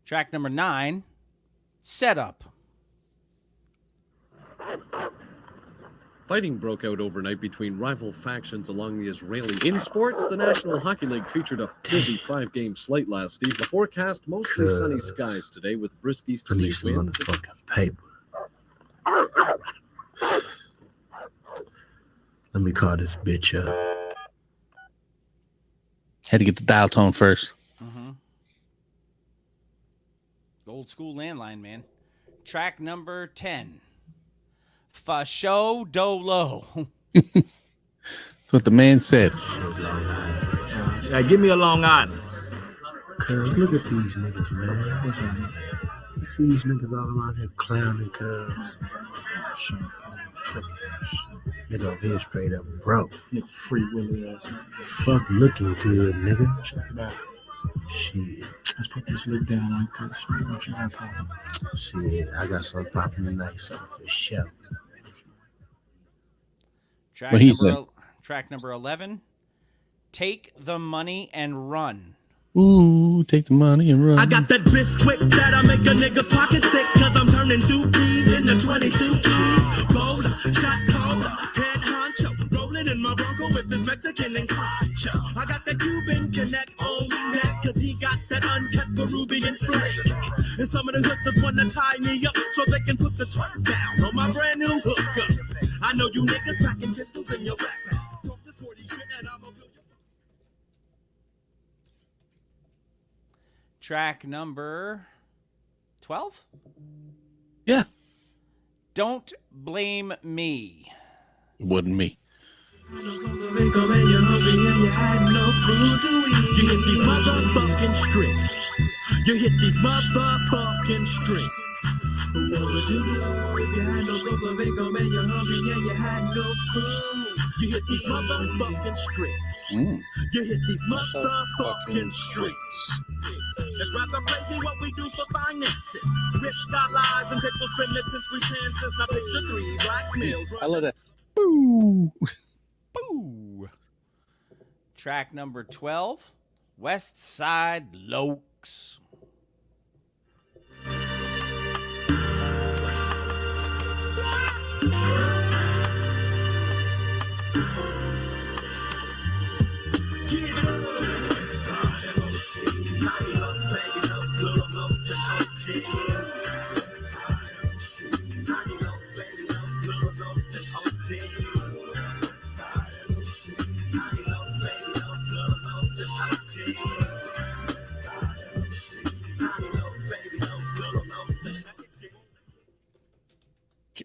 Track number 9. Setup. Fighting broke out overnight between rival factions along the Israeli. In sports, the National Hockey League featured a busy 5-game slate last evening. The forecast, mostly sunny skies today with brisk easterly winds. Motherfucking paper. Let me call this bitch up. Had to get the dial tone first. Old school landline, man. Track number 10. Fasho Dolo. That's what the man said. Hey, give me a Long Island. Cuz, look at these niggas, man. What's up? You see these niggas all around here clowning, cuz. Nigga over here straight up broke. Nigga free willy ass. Fuck looking good, nigga. Check it out. Shit. Let's put this lip down like this. What you got popping? Shit, I got something popping tonight, something for sure. Track number 11. Take the money and run. Ooh, take the money and run. I got that biscuit that I make a nigga's pocket thick, cause I'm turning 2 keys into 22 keys. Gold, shot cold, head honcho, rolling in my Bronco with this Mexican and concho. I got that Cuban connect on neck, cause he got that unkept Peruvian flake. And some of the hustlers wanna tie me up so they can put the trust down on my brand new hookup. I know you niggas packing pistols in your backpacks. Smoke this 40 shit and I'm a Track number 12? Yeah. Don't blame me. It wasn't me. You hit these motherfucking strings. You hit these motherfucking strings. What would you do if you had no source of income and you're hungry and you had no food? You hit these motherfucking strings. You hit these motherfucking strings. Let's rap up crazy what we do for finances. Risk our lives and take those minutes and 3 chances. Now picture 3 black males. I love that. Boo. Boo. Track number 12. West Side Lokes.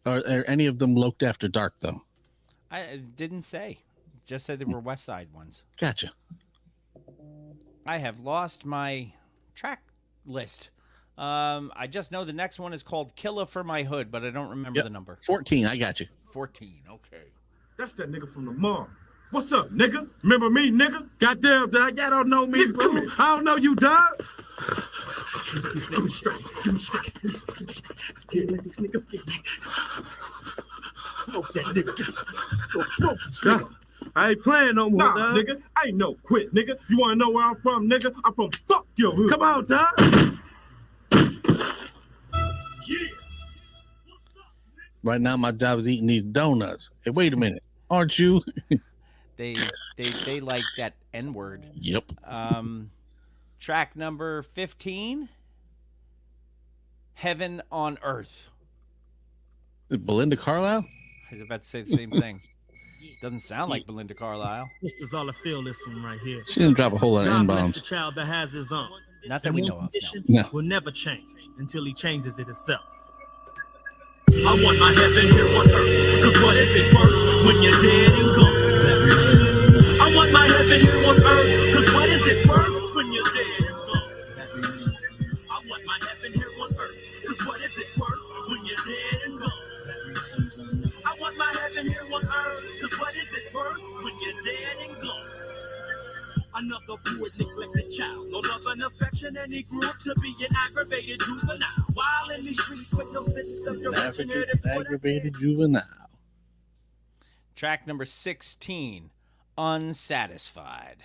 Are any of them loked after dark, though? I didn't say. Just said they were West Side ones. Gotcha. I have lost my track list. I just know the next one is called Killer for My Hood, but I don't remember the number. 14, I got you. 14, okay. That's that nigga from the mall. What's up, nigga? Remember me, nigga? Goddamn, dog. Y'all don't know me, boo. I don't know you, dog. Give me straight. Give me straight. Can't let these niggas get me. Smoke that nigga. Go smoke this nigga. I ain't playing no more, dog. Nigga. I ain't no quit, nigga. You wanna know where I'm from, nigga? I'm from fuck your hood. Come on, dog. Yeah. Right now, my job is eating these donuts. Hey, wait a minute. Aren't you? They like that N-word. Yep. Track number 15. Heaven on Earth. Is Belinda Carlisle? I was about to say the same thing. Doesn't sound like Belinda Carlisle. This is all I feel, this one right here. She didn't drop a whole lot of God bless N-bombs. the child that has his own. Not that we know of. Condition No. will never change until he changes it himself. I want my heaven here on earth, cause what is it worth when you're dead and gone? I want my heaven here on earth, cause what is it worth when you're dead and gone? I want my heaven here on earth, cause what is it worth when you're dead and gone? I want my heaven here on earth, cause what is it worth when you're dead and gone? Another poor neglected child, no love and affection, and he grew up to be an aggravated juvenile. While in these streets with no sense of direction, Aggravated juvenile. Track number 16. Unsatisfied.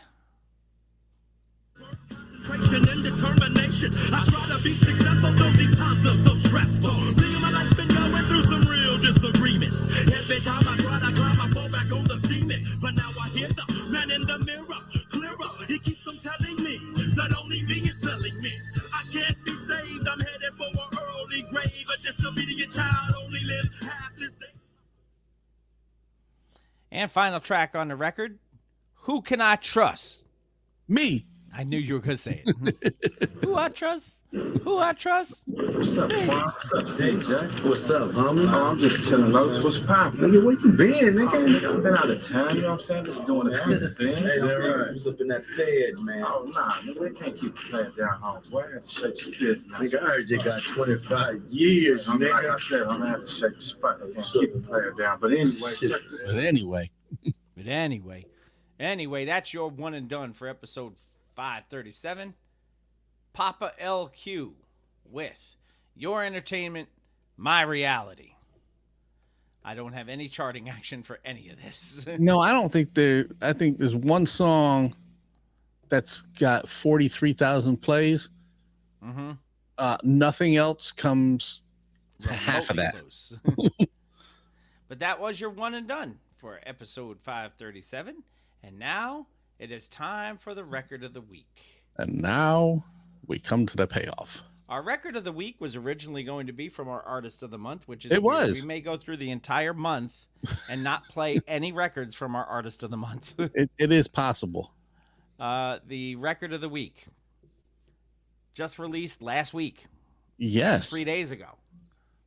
And determination. I try to be successful, though these times are so stressful. Living my life in I went through some real disagreements. Every time I tried, I climbed my fall back on the cement. But now I hear the man in the mirror clearer. He keeps on telling me that only me is telling me I can't be saved. I'm headed for an early grave. A disobedient child only lives half this day. And final track on the record, Who Can I Trust? Me. I knew you were going to say it. Who I trust? Who I trust? What's up, man? What's up, Hey, Jack? What's up, homie? Oh, I'm just chilling, Loach. What's poppin'? Nigga, where you been, nigga? I've been out of town, you know what I'm saying? Just doing a few things. Hey, right. Who's up in that Fed, man? Oh, nah, nigga, we can't keep playing down home. Boy, I had to shake the spit. Nigga, I heard you got 25 years, nigga. Like I said, I'm gonna have to shake the spot. I can't keep the player down. But anyway, check this out. Anyway, that's your one and done for episode 537. Papa LQ with Your Entertainment, My Reality. I don't have any charting action for any of this. No, I don't think I think there's one song that's got 43,000 plays. Mm-hmm. Nothing else comes to half of that. But that was your one and done for episode 537. And now it is time for the record of the week. And now we come to the payoff. Our record of the week was originally going to be from our artist of the month, which is it weird. was. We may go through the entire month and not play any records from our artist of the month. It is possible. The record of the week just released last week. Yes. 3 days ago.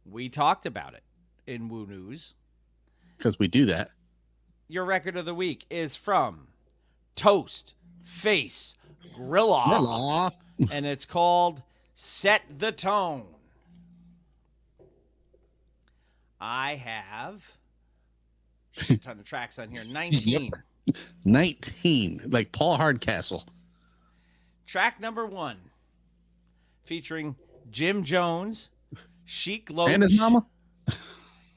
We talked about it in Woo News. Because we do that. Your record of the week is from Toast Face Grilla. And it's called Set the Tone. I have a ton of tracks on here. 19. Yep. 19. Like Paul Hardcastle. Track number 1. Featuring Jim Jones, Chic Loach, and his mama,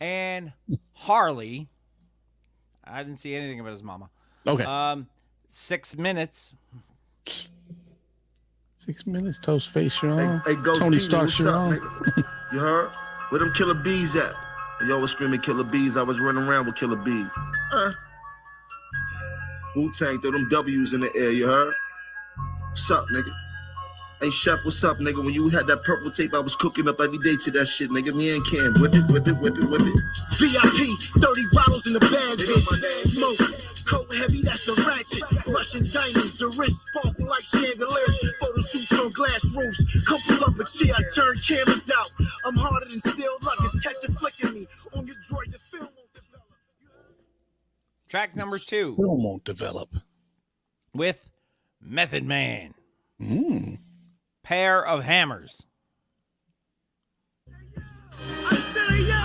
and Harley. I didn't see anything about his mama. Okay. 6 minutes. 6 minutes, Toast Face, you're on. Hey, Ghost Tony TV, Stark, what's you're up, on. nigga? You heard? Where them killer bees at? Y'all was screaming killer bees. I was running around with killer bees. Wu-Tang, throw them W's in the air, you heard? What's up, nigga? Hey, Chef, what's up, nigga? When you had that purple tape, I was cooking up every day to that shit, nigga. Me and Cam, whip it, whip it, whip it, whip it. VIP, 30 bottles in the bag, bitch. Smoke, coat heavy, that's the ratchet. Russian diamonds, the wrist sparkle like chandeliers. Photo shoots on glass roofs. Come pull up a chair, I turn cameras out. I'm harder than steel luggage. Catch a flicking me on your droid. The film won't develop. Track number 2. Film won't develop. With Method Man. Pair of Hammers. I say, yo.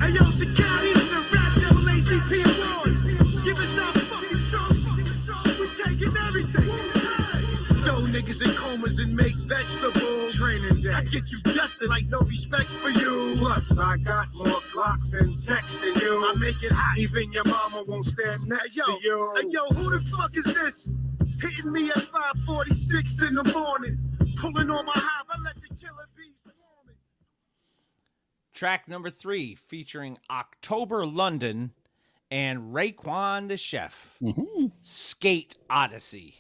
Hey, yo, Chicago, this is the Rap Devil ACP Awards. Give us our fucking trophy. We're taking everything. Throw niggas in comas and make vegetables. Training day. I get you dusted like no respect for you. Plus, I got more Glocks and texts than you. I make it hot. Even your mama won't stand next to you. Hey, yo, who the fuck is this? Hitting me at 5:46 in the morning. Pulling on my hive, I let the killer bees swarming. Track number 3 featuring October London and Raekwon the Chef. Skate Odyssey.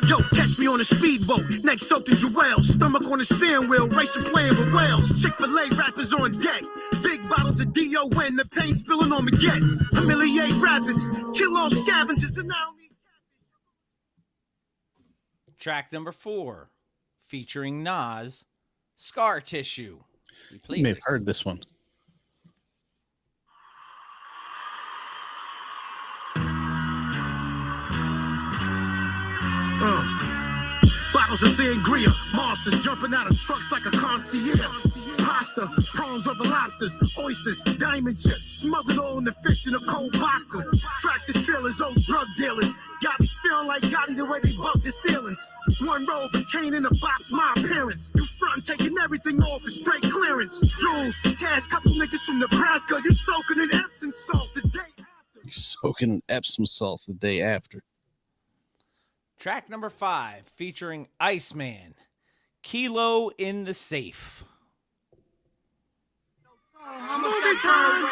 Yo, catch me on a speedboat, neck soaked in Jewel, stomach on the steering wheel, racing playing with whales. Chick-fil-A rappers on deck, big bottles of D.O.N., the paint spilling on baguettes. Humiliate rappers, kill all scavengers, and now Track number 4 featuring Nas, Scar Tissue. You may have heard this one. Bottles of sangria, monsters jumping out of trucks like a concierge. Pasta, prawns over lobsters, oysters, diamond chips, smothered all in the fish in the cold boxes. Tractor trailers, old drug dealers, got me feeling like Gotti the way they bug the ceilings. One roll, the cane in the box, my appearance. You front taking everything off for straight clearance. Jewels, cash, couple niggas from Nebraska, you soaking in Epsom salt the day after. Soaking in Epsom salts the day after. Track number 5, featuring Iceman, Kilo in the Safe. How much that time?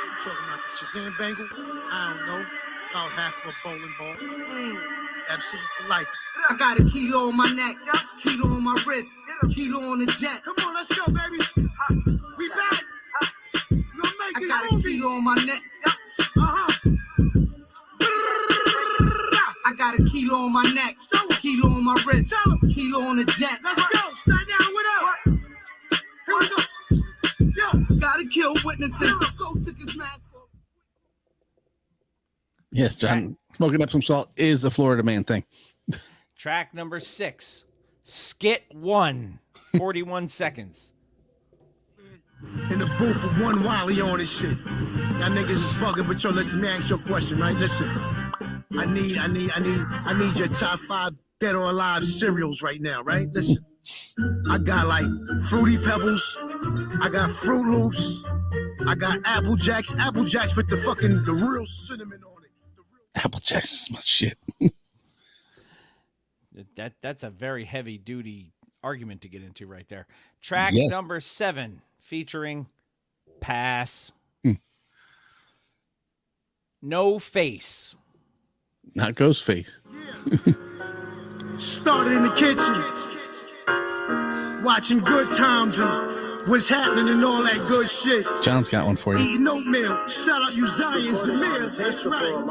You talking about the Shazam bangle? I don't know. About half of a bowling ball. Absolute life. I got a kilo on my neck, kilo on my wrist, kilo on the jet. Come on, let's go, baby. We back. I got a kilo on my neck. I got a kilo on my neck, kilo on my wrist, kilo on the jet. Let's go. Stand down. What up? Here we go. Yo, gotta kill witnesses. Go sick his mask. Yes, John. Smoking Epsom salt is a Florida man thing. Track number 6, Skit 1, 41 seconds. In the booth for one Wally on this shit. Y'all niggas is bugging, but yo, listen, let me ask you a question, right? Listen. I need your top 5 dead or alive cereals right now, right? Listen. I got like Fruity Pebbles, I got Fruit Loops, I got Apple Jacks with the real cinnamon on it. Apple Jacks is my shit. That's a very heavy duty argument to get into right there. Track number 7, featuring Pass. No Face. Not Ghostface. Started in the kitchen, watching Good Times and what's happening and all that good shit. John's got one for you. Eating oatmeal. Shout out Uzziah and Zamir. That's right.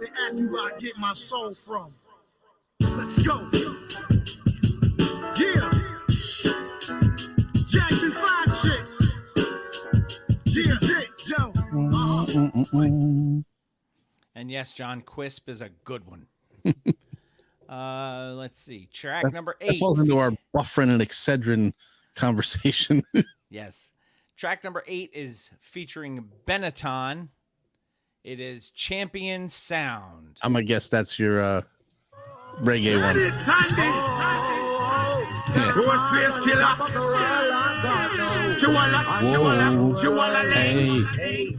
They asked me where I get my soul from. Let's go. Yeah. Jackson 5 shit. Yeah, shit. Yo. And yes, John, Quisp is a good one. Let's see. Track number 8. That falls into our Buffrin and Excedrin conversation. Yes. Track number 8 is featuring Benetton. It is Champion Sound. I'm going to guess that's your reggae one. Ghostface killer. Hey.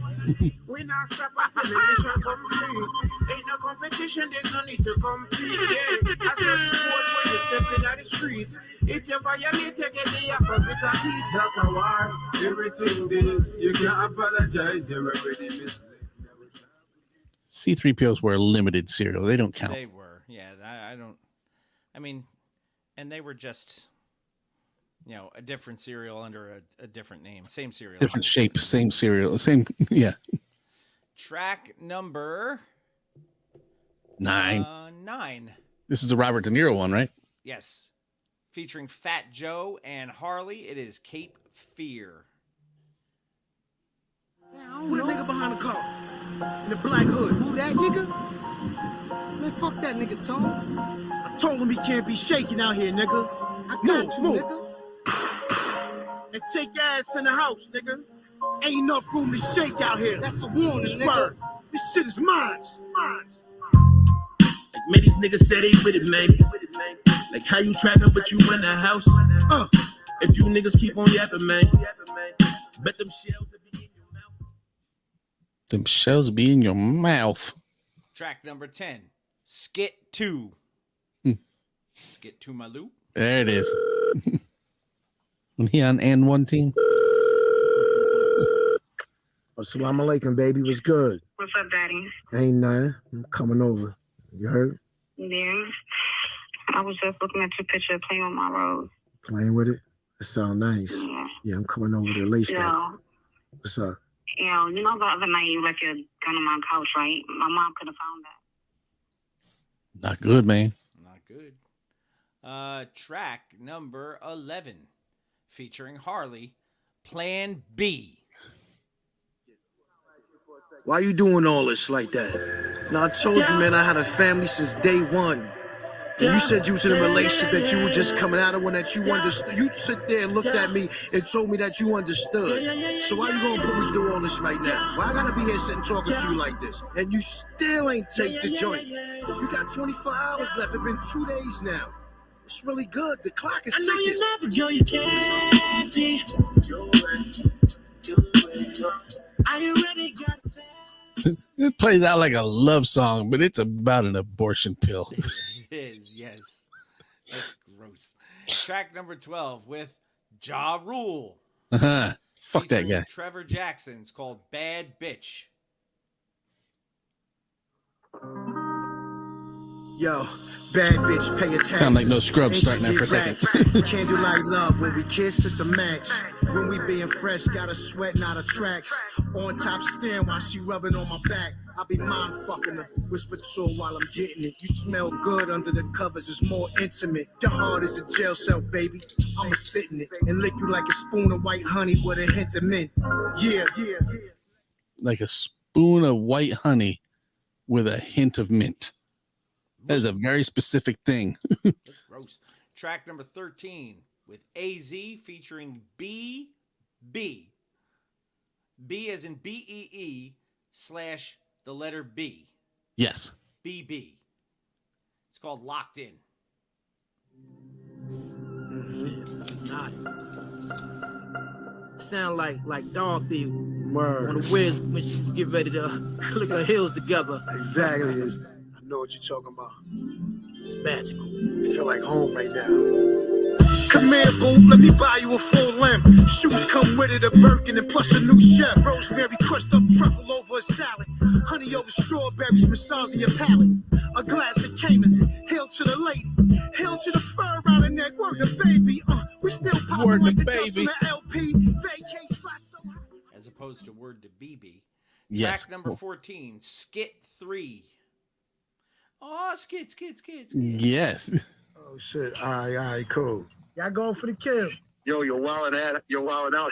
We not stop until the mission complete. Ain't no competition, there's no need to compete. Yeah, I said when you step in the streets. If you violate, you get the opposite of peace. Not a war, everything did. You can't apologize, you're already listening. C-3POs were a limited cereal. They don't count. They were, yeah. I don't. I mean, and they were just, a different cereal under a different name. Same cereal. Different shape, same cereal. Same, yeah. Track number 9. 9. This is the Robert De Niro one, right? Yes. Featuring Fat Joe and Harley. It is Cape Fear. Who the nigga behind the car? In the black hood. Who that nigga? Man, fuck that nigga, Tom. I told him he can't be shaking out here, nigga. I got you, nigga. And take your ass in the house, nigga. Ain't enough room to shake out here. That's a warning, nigga. This shit is mine. Man, these niggas say they with it, man. Like how you trapping, but you in the house. If you niggas keep on yapping, man, bet them shells will be in your mouth. Them shells will be in your mouth. Track number 10, Skit 2. Skit 2, my loop. There it is. When he on and one team. Assalamu alaikum, baby. What's good? What's up, Daddy? Ain't nothing. I'm coming over. You heard? Yeah. I was just looking at your picture playing with my rose. Playing with it? That sound nice. Yeah, I'm coming over to lace that. Yo. What's up? Yo, you know the other night you left your gun on my couch, right? My mom could have found that. Not good, man. Not good. Track number 11, featuring Harley, Plan B. Why you doing all this like that? Now, I told you, man, I had a family since day one. And you said you was in a relationship that you were just coming out of one that you understood. You sit there and looked at me and told me that you understood. So why you gonna put me through all this right now? Why I gotta be here sitting talking to you like this? And you still ain't take the joint. You got 24 hours left. It's been 2 days now. It's really good. The clock is ticking. Are you ready? It plays out like a love song, but it's about an abortion pill. It is, yes. That's gross. Track number 12 with Ja Rule. Fuck that featuring guy. Trevor Jackson's called Bad Bitch. Yo, bad bitch, pay attention. Sound like No Scrubs starting there for a second. Candlelight love, when we kiss, it's a match. When we being fresh, got a sweat, not a tracks. On top stand while she rubbing on my back. I be mind fucking her, whisper to her while I'm getting it. You smell good under the covers, it's more intimate. The heart is a jail cell, baby. I'ma sit in it and lick you like a spoon of white honey with a hint of mint. Yeah. Like a spoon of white honey with a hint of mint. That is a very specific thing. That's gross. Track number 13 with AZ featuring B. B as in BEE / the letter B. Yes. BB. It's called Locked In. Sound like Dorothy Word. on the Wiz when she was getting ready to click her heels together. Exactly. I know what you're talking about. It's magical. I feel like home right now. Come here, boo, let me buy you a full limb. Shoes come with it, a Birkin and plus a new chef. Rosemary crushed up truffle over a salad. Honey over strawberries, massaging your palate. A glass of Camus, hail to the lady. Hail to the fur around the neck, word the baby. We still popping like the dust on the LP. Vacate spots so high. As opposed to Word to BB. Yes. Track number 14, Skit 3. Oh, skit. Yes. Oh shit! All right, cool. Y'all going for the kill? Yo, your wallet out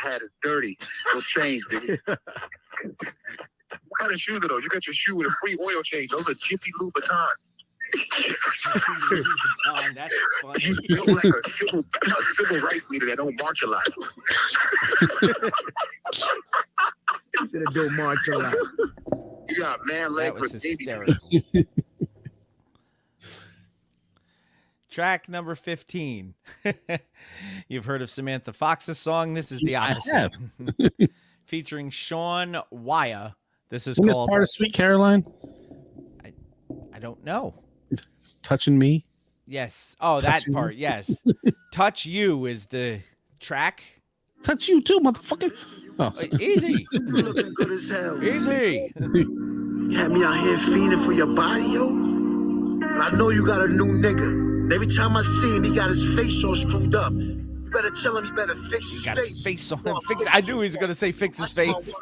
hat is dirty. So change, baby. What kind of shoes are those? You got your shoe with a free oil change. Those are Jiffy Louboutin. That's funny. You feel like a civil rights leader that don't march a lot. Should have don't march a lot. You got man leg That was for baby. hysterical. Track number 15. You've heard of Samantha Fox's song. This is the opposite. I have. Featuring Sean Waya. This is Isn't this called part of Sweet Caroline? I don't know. It's Touching Me. Yes. Oh, that Touch You. part. Yes. Touch You is the track. Touch You too, motherfucker. Oh. Easy. Looking good as hell. Easy. Had me out here fiending for your body, yo. But I know you got a new nigga. And every time I see him, he got his face all screwed up. You better tell him he better fix his Got face. his face on him. I knew he was going to say fix his face. Fix it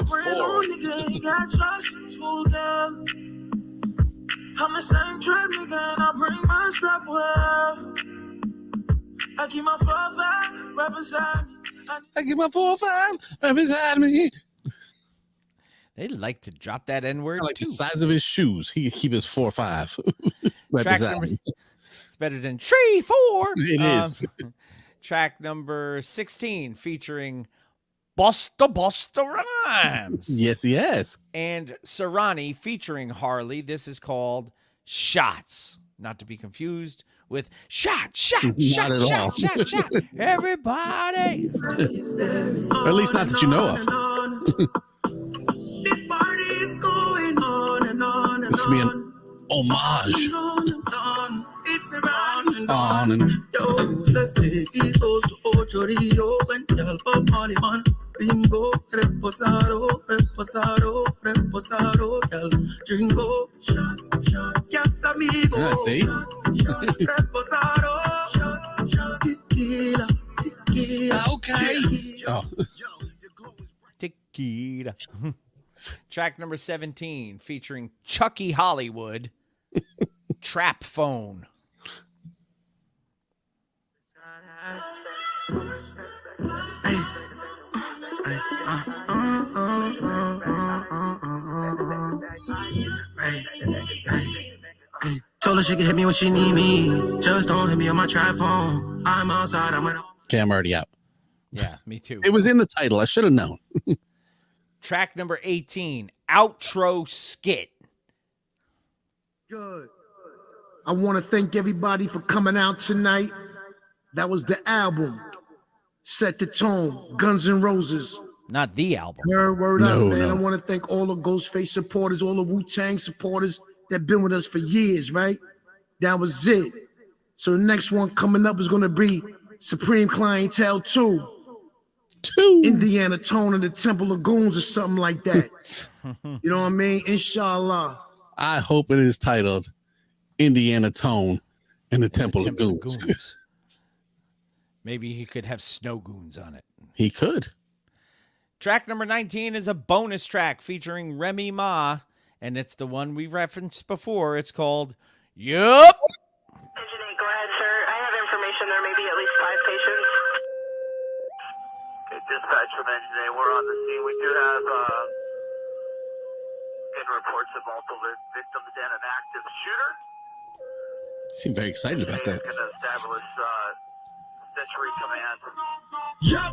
for You got trust to girl. I'm the same trap nigga and I bring my strap with. I keep my 4-5 right beside me. I keep my 4-5 right beside me. They like to drop that N-word I like too. the size of his shoes. He could keep his 4-5 right Track beside number, me. it's better than Tree 4. It is. Track number 16 featuring Busta Rhymes. Yes. And Serrani featuring Harley. This is called Shots. Not to be confused with Shot. Not at all. Shot. Everybody. Or at least not that you know of. This party is going on and on and This could be on. an homage. On. It's around and On and Those the stickies, to ocho rios and y'all up on the man. Bingo, reposado, y'all dringo. Shots, yes amigo. Yeah, see? Reposado, tequila. Okay. Oh. Tequila. Track number 17 featuring Chucky Hollywood. Trap Phone. Told her she can hit me when she need me. Just don't hit me on my trap phone. I'm outside, I'm at Okay, I'm already out. Yeah, me too. It was in the title. I should have known. Track number 18, Outro Skit. Good. I want to thank everybody for coming out tonight. That was the album. Set the Tone, Guns N' Roses, Not the album. Word up, man. I want to thank all the Ghostface supporters, all the Wu-Tang supporters that been with us for years, right? That was it. So the next one coming up is going to be Supreme Clientele 2. Indiana Tone and the Temple of Goons or something like that. You know what I mean? Inshallah. I hope it is titled Indiana Tone and the Temple of Goons. Maybe he could have Snow Goons on it. He could. Track number 19 is a bonus track featuring Remy Ma, and it's the one we referenced before. It's called Yup. Engine 8, go ahead, sir. I have information there may be at least 5 patients. Okay, dispatch from Engine 8, we're on the scene. We do have getting reports of multiple victims and an active shooter. Seem very excited about that. Going to establish Century Command. Yup.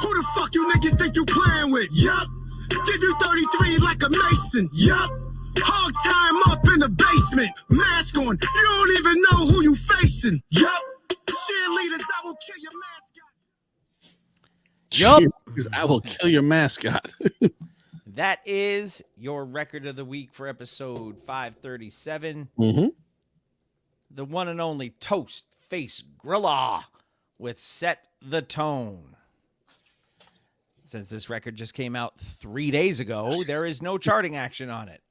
Who the fuck you niggas think you playing with? Yup. Give you 33 like a Mason. Yup. Hog time up in the basement. Mask on. You don't even know who you facing. Yup. Cheerleaders, I will kill your mascot. Yup. Because I will kill your mascot. That is your record of the week for episode 537. Mm-hmm. The one and only Toast Face Grilla with Set the Tone. Since this record just came out 3 days ago, there is no charting action on it.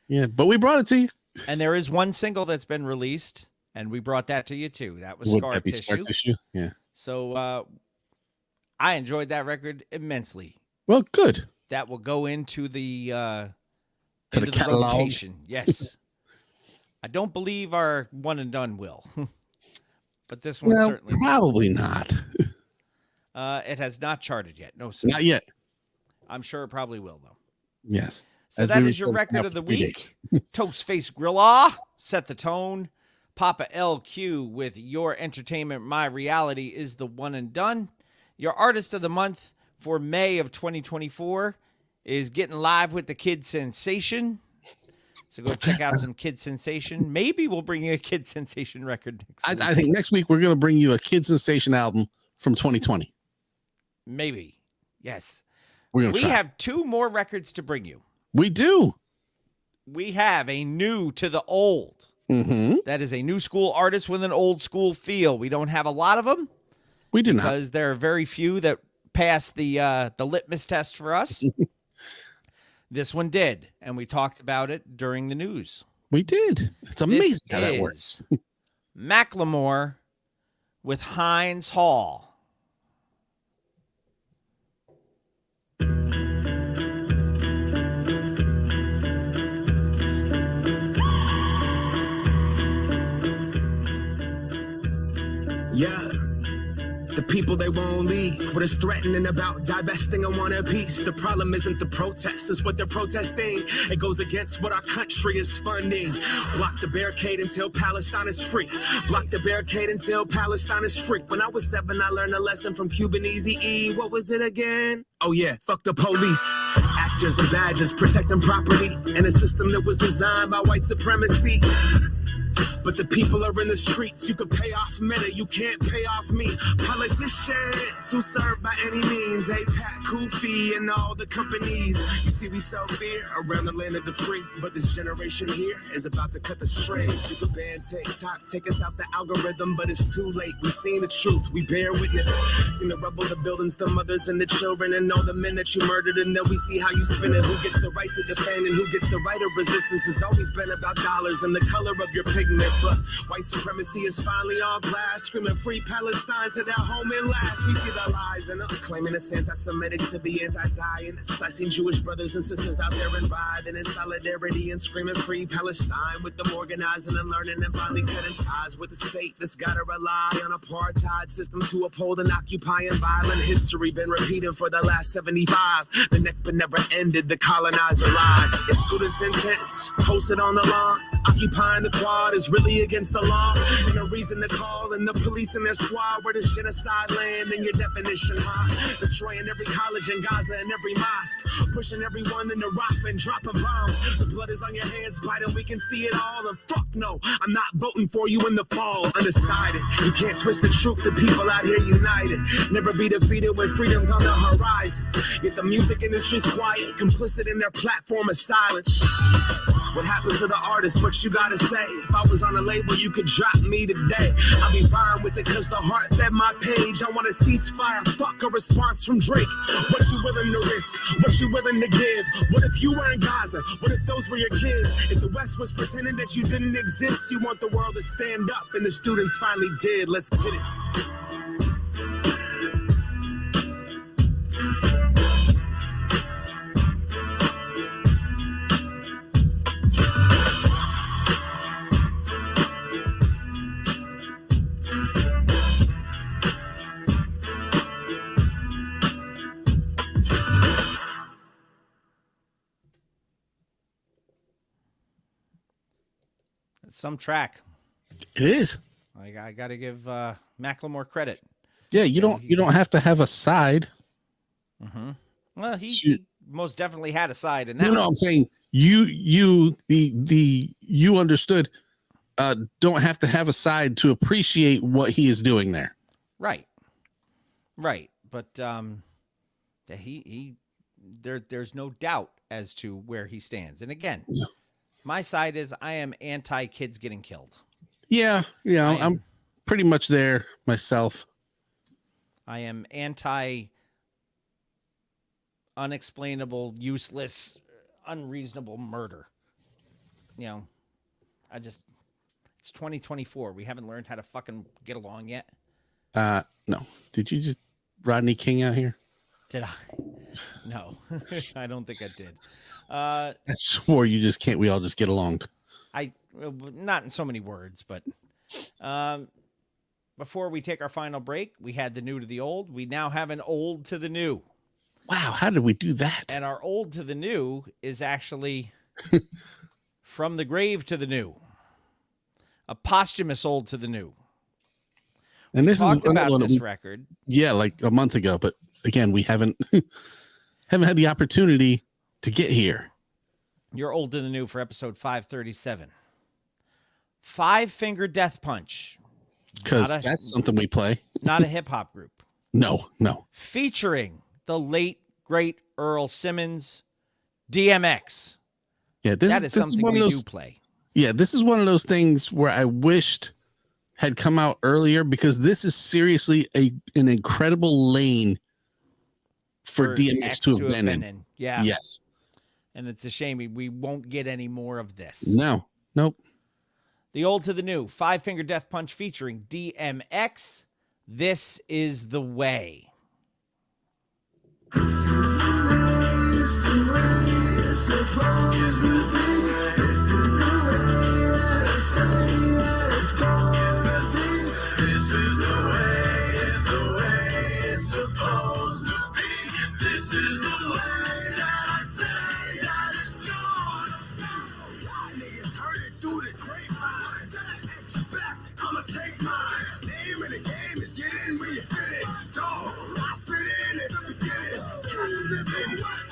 Yeah, but we brought it to you. And there is one single that's been released, and we brought that to you too. That was Would Scar that be Tissue. Scar Tissue? Yeah. So I enjoyed that record immensely. Well, good. That will go into the To the catalog. rotation. Yes. I don't believe our one and done will. But this one Well, certainly probably not. it has not charted yet. No, sir. Not yet. I'm sure it probably will, though. Yes. So As that we is your record record now of the for 3 week. days. Toast Face Grilla, Set the Tone. Papa LQ with Your Entertainment, My Reality is the one and done. Your artist of the month for May of 2024 is Getting Live with the Kid Sensation. So go check out some Kid Sensation. Maybe we'll bring you a Kid Sensation record next week. I think next week we're going to bring you a Kid Sensation album from 2020. Maybe. Yes. We have 2 more records to bring you. We do. We have a new to the old. Mm-hmm. That is a new school artist with an old school feel. We don't have a lot of them. We do not. Because there are very few that pass the litmus test for us. This one did, and we talked about it during the news. We did. It's amazing This how that is works. Macklemore with Heinz Hall. Yeah. The people they won't leave. What is threatening about divesting and want a piece? The problem isn't the protest, it's what they're protesting. It goes against what our country is funding. Block the barricade until Palestine is free. Block the barricade until Palestine is free. When I was 7, I learned a lesson from Cuban Easy-E. What was it again? Oh yeah, fuck the police. Actors and badges protecting property in a system that was designed by white supremacy. But the people are in the streets. You could pay off Meta, you can't pay off me. Politicians who serve by any means. APAC, Kofi, and all the companies. You see, we sell fear around the land of the free. But this generation here is about to cut the strings. You could ban TikTok, take us out the algorithm, but it's too late. We've seen the truth, we bear witness. Seen the rubble, the buildings, the mothers, and the children, and all the men that you murdered. And then we see how you spin it. Who gets the right to defend and who gets the right of resistance? It's always been about dollars and the color of your pigment. But white supremacy is finally on blast, screaming free Palestine to their home and last. We see the lies and claiming it's anti-Semitic to be anti-Zionist. I seen Jewish brothers and sisters out there and riding in solidarity and screaming free Palestine, with them organizing and learning and finally cutting ties with the state that's gotta rely on apartheid system to uphold an occupying violent history. Been repeating for the last 75. The Nakba never ended, the colonizer lied. It's students in tents posted on the lawn, occupying the quad is really against the law. And a reason to call in the police and their squad. Where the genocide land in your definition, huh? Destroying every college in Gaza and every mosque. Pushing everyone in the Rafah and dropping bombs. The blood is on your hands, Biden, we can see it all. And fuck no, I'm not voting for you in the fall. Undecided, you can't twist the truth. The people out here united. Never be defeated when freedom's on the horizon. Yet the music industry's quiet, complicit in their platform of silence. What happened to the artist? What you gotta say? If I was on a label, you could drop me today. I'll be fine with it cause the heart fed my page. I want a ceasefire, fuck a response from Drake. What you willing to risk? What you willing to give? What if you were in Gaza? What if those were your kids? If the West was pretending that you didn't exist, you want the world to stand up and the students finally did. Let's get it. Some track. It is. I got to give Macklemore credit. Yeah, you don't have to have a side. Mm-hmm. Well, he most definitely had a side in that. No, I'm saying you understood. Don't have to have a side to appreciate what he is doing there. Right. But there's no doubt as to where he stands. And again. Yeah. My side is I am anti kids getting killed. Yeah, I'm pretty much there myself. I am anti unexplainable, useless, unreasonable murder. You know, it's 2024. We haven't learned how to fucking get along yet. No. Did you just Rodney King out here? Did I? No, I don't think I did. I swore you just can't. We all just get along. Not in so many words, but before we take our final break, we had the new to the old. We now have an old to the new. Wow, how did we do that? And our old to the new is actually from the grave to the new, a posthumous old to the new. And this talked is about this record. Yeah, like a month ago, but again, we haven't had the opportunity to get here. You're old to the new for episode 537. Five Finger Death Punch. Because that's something we play. Not a hip hop group. No. Featuring the late, great Earl Simmons, DMX. Yeah, that is something we do play. Yeah, this is one of those things where I wished had come out earlier because this is seriously an incredible lane for DMX to have been in. Yeah. Yes. And it's a shame we won't get any more of this. No. Nope. The old to the new. Five Finger Death Punch featuring DMX. This is the way.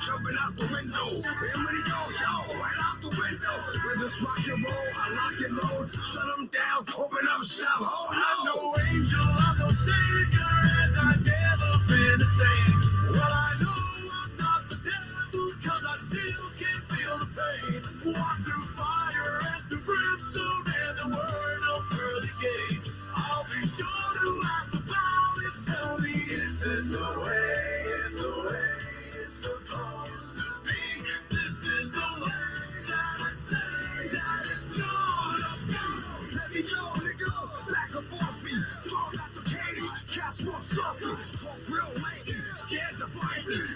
Jumping out the window, and when he goes, yo, right out the window. With this rock and roll, I lock and load, shut them down, open up shop. Oh, I'm no angel, I'm no savior, and I've never been the same. Well, I know I'm not the devil, cause I still can feel the pain. Walk through fire and through brimstone, and the word of pearly gates. I'll be sure to ask about it, tell me, is this the way? It's the way.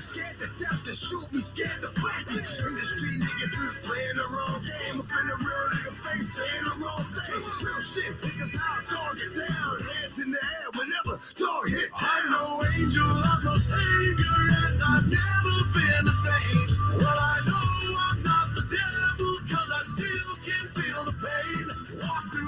Scared to death to shoot me, scared to fight me. Industry niggas is playing the wrong game. Up in the real nigga face saying the wrong thing. Real shit, this is how dog get down. Hands in the air whenever dog hit town. I'm no angel, I'm no savior, and I've never been the same. Well, I know I'm not the devil, cause I still can feel the pain. Walk through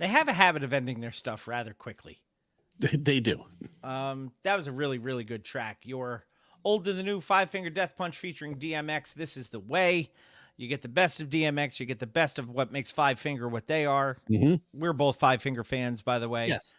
They have a habit of ending their stuff rather quickly. They do. That was a really, really good track. Your Old to the New 5-Finger Death Punch featuring DMX. This is the way. You get the best of DMX. You get the best of what makes 5-Finger what they are. Mm-hmm. We're both 5-Finger fans, by the way. Yes.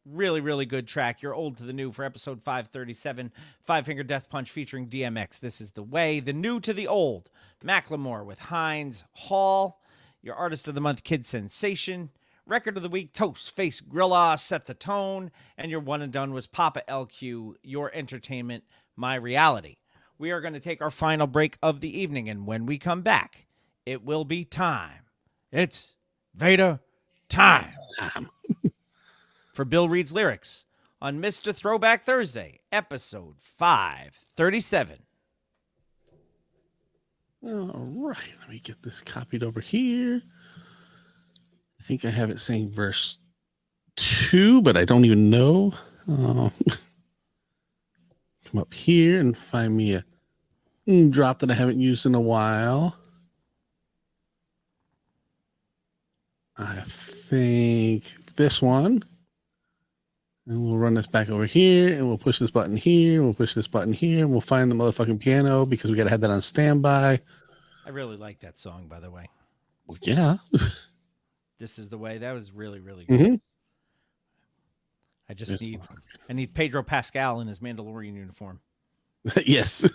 Really, really good track. Your Old to the New for episode 537. 5-Finger Death Punch featuring DMX. This is the way. The new to the old. Macklemore with Hines Hall. Your Artist of the Month, Kid Sensation. Record of the Week, Toast Face Grilla, Set the Tone. And your one and done was Papa LQ, Your Entertainment, My Reality. We are going to take our final break of the evening. And when we come back, it will be time. It's Vader time. For Bill Reed's Lyrics on Mr. Throwback Thursday, episode 537. All right, let me get this copied over here. I think I have it saying verse 2, but I don't even know. Come up here and find me a drop that I haven't used in a while. I think this one. And we'll run this back over here, and we'll push this button here, and we'll push this button here, and we'll find the motherfucking piano because we got to have that on standby. I really like that song, by the way. Well, yeah. This is the way. That was really, really good. Mm-hmm. I need Pedro Pascal in his Mandalorian uniform. Yes.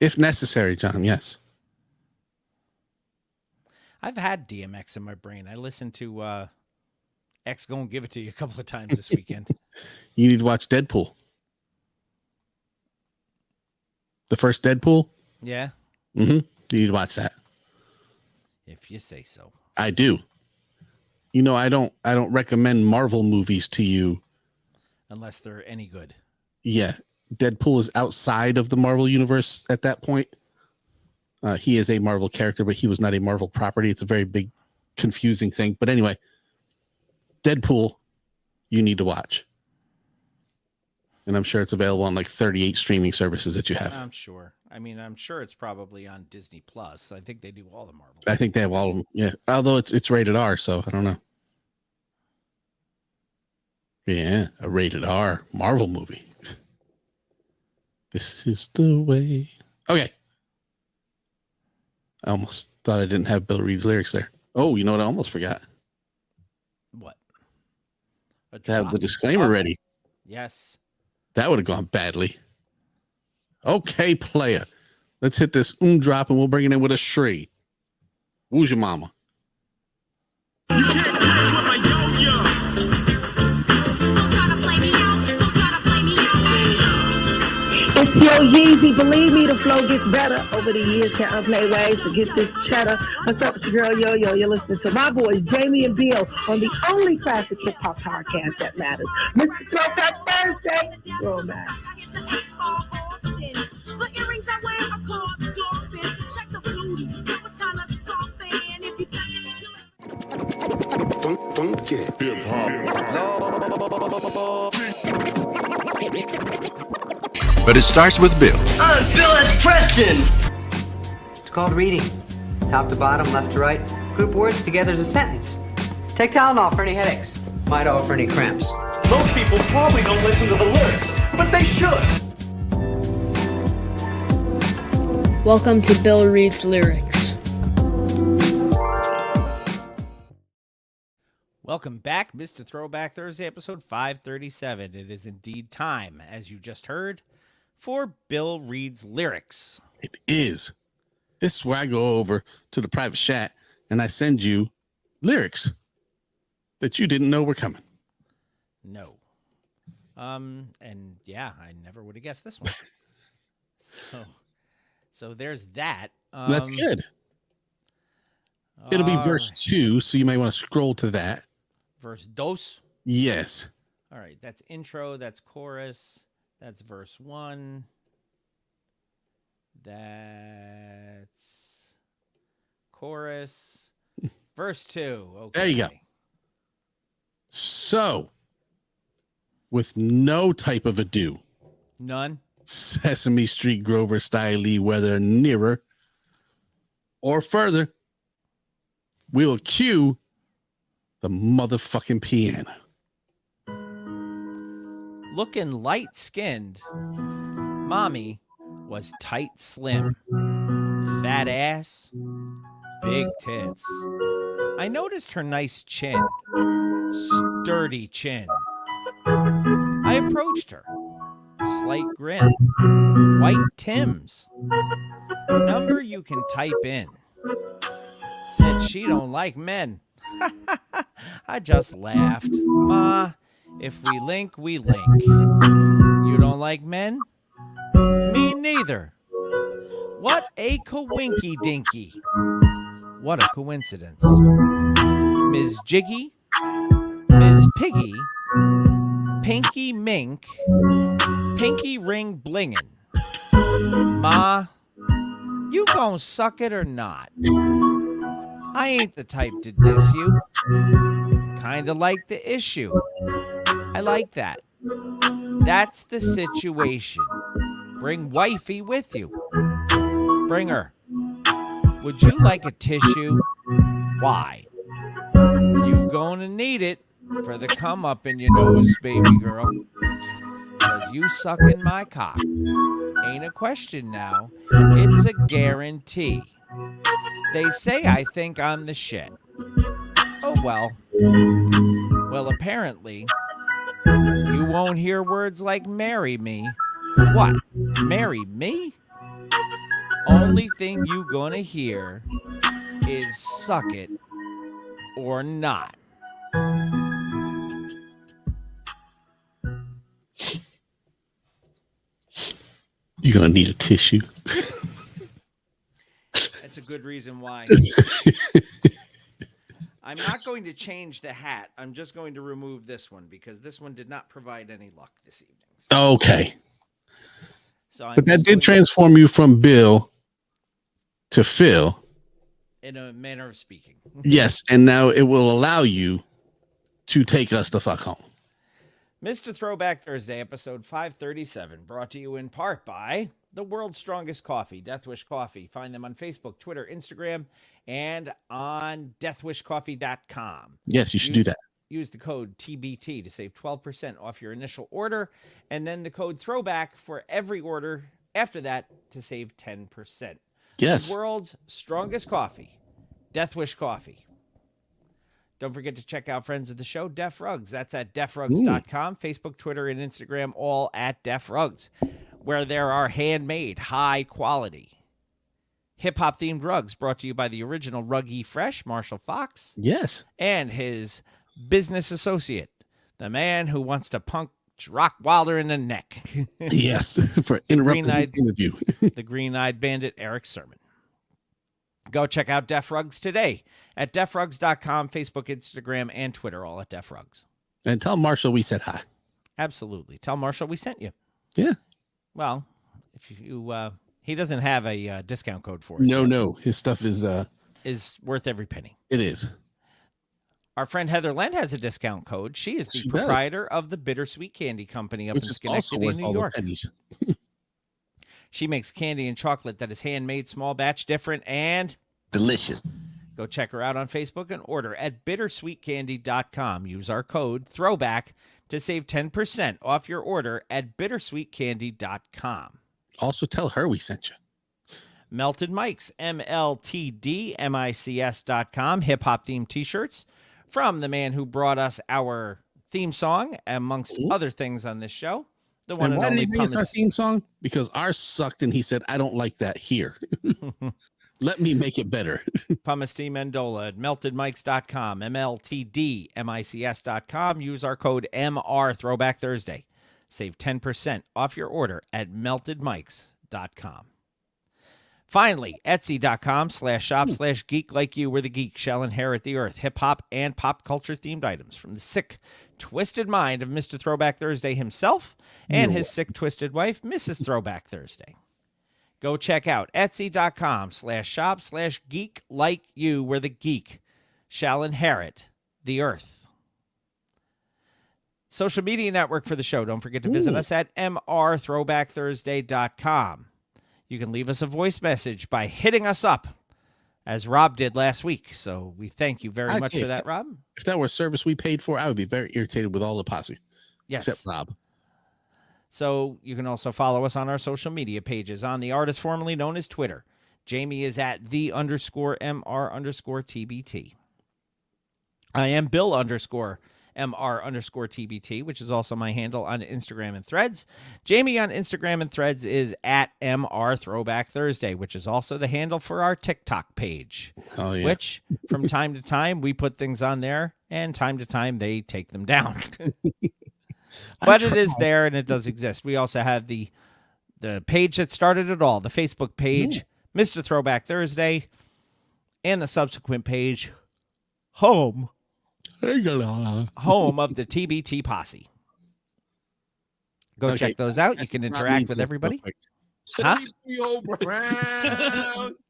If necessary, John, yes. I've had DMX in my brain. I listened to X Gonna Give It To You a couple of times this weekend. You need to watch Deadpool. The first Deadpool? Yeah. Mm-hmm. You need to watch that. If you say so. I do. You know, I don't recommend Marvel movies to you. Unless they're any good. Yeah. Deadpool is outside of the Marvel universe at that point. He is a Marvel character, but he was not a Marvel property. It's a very big, confusing thing. But anyway, Deadpool, you need to watch. And I'm sure it's available on like 38 streaming services that you have. I'm sure. I mean, I'm sure it's probably on Disney Plus. I think they do all the Marvel. I think they have all of them. Yeah. Although it's rated R, so I don't know. Yeah, a rated R Marvel movie. This is the way. Okay. I almost thought I didn't have Bill Reed's lyrics there. Oh, you know what? I almost forgot. What? To have the disclaimer ready. Yes. That would have gone badly. Okay, player. Let's hit this drop and we'll bring it in with a shri. Who's your mama? It's Yo Yeezy, believe me, the flow gets better over the years. Can't play ways to get this cheddar. What's up, it's your girl Yo Yo? You're listening to my boys Jamie and Bill on the only classic hip hop podcast that matters. Mr. Throwback Thursday, Throwback. Don't get hip hop. But it starts with Bill. I'm Bill S. Preston. It's called reading. Top to bottom, left to right. Group words together as a sentence. Take Tylenol for any headaches. Midol for any cramps. Most people probably don't listen to the lyrics, but they should. Welcome to Bill Reed's Lyrics. Welcome back, Mr. Throwback Thursday, episode 537. It is indeed time, as you just heard, for Bill Reed's Lyrics. It is. This is where I go over to the private chat and I send you lyrics that you didn't know were coming. No. And yeah, I never would have guessed this one. So there's that. That's good. It'll be verse 2, so you might want to scroll to that. Verse dos? Yes. All right, that's intro, that's chorus, that's verse 1. That's chorus. Verse 2. Okay. There you go. So, with no type of ado. None. Sesame Street, Grover, Style, Lee, Weather, Nearer. or further, we will cue the motherfucking piano. Looking light-skinned, Mommy was tight slim, fat ass, big tits. I noticed her nice chin, sturdy chin. I approached her, slight grin, white Tims, number you can type in. Said she don't like men. I just laughed. Ma, if we link, we link. You don't like men? Me neither. What a coinky dinky. What a coincidence. Ms. Jiggy, Ms. Piggy, Pinky Mink, Pinky Ring Blingin'. Ma, you gon' suck it or not? I ain't the type to diss you. Kinda like the issue. I like that. That's the situation. Bring wifey with you. Bring her. Would you like a tissue? Why? You gonna need it for the come up in your nose, baby girl. Cause you sucking my cock. Ain't a question now. It's a guarantee. They say I think I'm the shit. Oh well. Well, apparently, you won't hear words like marry me. What? Marry me? Only thing you gonna hear is suck it or not. You're gonna need a tissue. That's a good reason why. I'm not going to change the hat. I'm just going to remove this one because this one did not provide any luck this evening. Okay. So but that did transform you from Bill to Phil. In a manner of speaking. Yes, and now it will allow you to take us the fuck home. Mr. Throwback Thursday, episode 537, brought to you in part by the world's strongest coffee, Death Wish Coffee. Find them on Facebook, Twitter, Instagram, and on deathwishcoffee.com. Yes, you should do that. Use the code TBT to save 12% off your initial order, and then the code Throwback for every order after that to save 10%. Yes. The world's strongest coffee, Death Wish Coffee. Don't forget to check out friends of the show, Def Rugs. That's at defrugs.com. Facebook, Twitter, and Instagram, all at Def Rugs, where there are handmade, high-quality, hip-hop themed rugs brought to you by the original Ruggy Fresh, Marshall Fox. Yes. And his business associate, the man who wants to punch Rock Wilder in the neck. Yes, for interrupting his interview. The green-eyed bandit, Eric Sermon. Go check out Def Rugs today at defrugs.com, Facebook, Instagram, and Twitter, all at Def Rugs. And tell Marshall we said hi. Absolutely. Tell Marshall we sent you. Yeah. Well, if you he doesn't have a discount code for us. No. His stuff is worth every penny. It is. Our friend Heather Lent has a discount code. She is the proprietor of the Bittersweet Candy Company up in Schenectady, New York. She makes candy and chocolate that is handmade, small batch, different, and delicious. Go check her out on Facebook and order at bittersweetcandy.com. Use our code THROWBACK to save 10% off your order at bittersweetcandy.com. Also tell her we sent you. Melted Mics, MLTDMICS.com, hip-hop themed t-shirts from the man who brought us our theme song, amongst other things on this show. The one and why and did only he bring us our Pumice. theme song? Because ours sucked, and he said, I don't like that here. Let me make it better. Pumice T. Mendola at meltedmics.com, MLTDMICS.com. Use our code MR Throwback Thursday. Save 10% off your order at meltedmics.com. Finally, Etsy.com/shop/geek like you, where the geek shall inherit the earth. Hip hop and pop culture themed items from the sick, twisted mind of Mr. Throwback Thursday himself and his sick, twisted wife, Mrs. Throwback Thursday. Go check out Etsy.com/shop/geek like you, where the geek shall inherit the earth. Social media network for the show. Don't forget to visit us at mrthrowbackthursday.com. You can leave us a voice message by hitting us up as Rob did last week. So we thank you very I'd much say for if that, Rob. If that were a service we paid for, I would be very irritated with all the posse. Yes. Except Rob. So you can also follow us on our social media pages on the artist formerly known as Twitter. Jamie is at _MR_TBT. I am Bill_MR_TBT, which is also my handle on Instagram and Threads. Jamie on Instagram and Threads is at MR Throwback Thursday, which is also the handle for our TikTok page. Oh, yeah. Which from time to time we put things on there, and time to time they take them down. But it is there and it does exist. We also have the page that started it all, the Facebook page, Mr. Throwback Thursday, and the subsequent page, home of the TBT Posse. Go check those out. You can interact with everybody. Huh?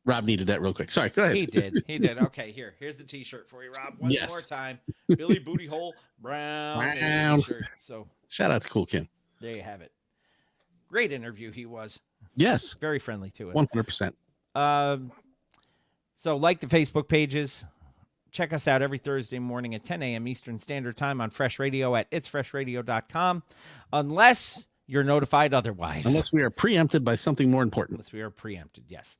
Rob needed that real quick. Sorry, go ahead. He did. Okay, here's the T-shirt for you, Rob. One more time. Billy Booty Hole Brown. T-shirt. So shout out to Cool Kim. There you have it. Great interview he was. Yes. Very friendly to it. 100%. So like the Facebook pages. Check us out every Thursday morning at 10 a.m. Eastern Standard Time on Fresh Radio at itsfreshradio.com. Unless you're notified otherwise. Unless we are preempted by something more important. Unless we are preempted, yes.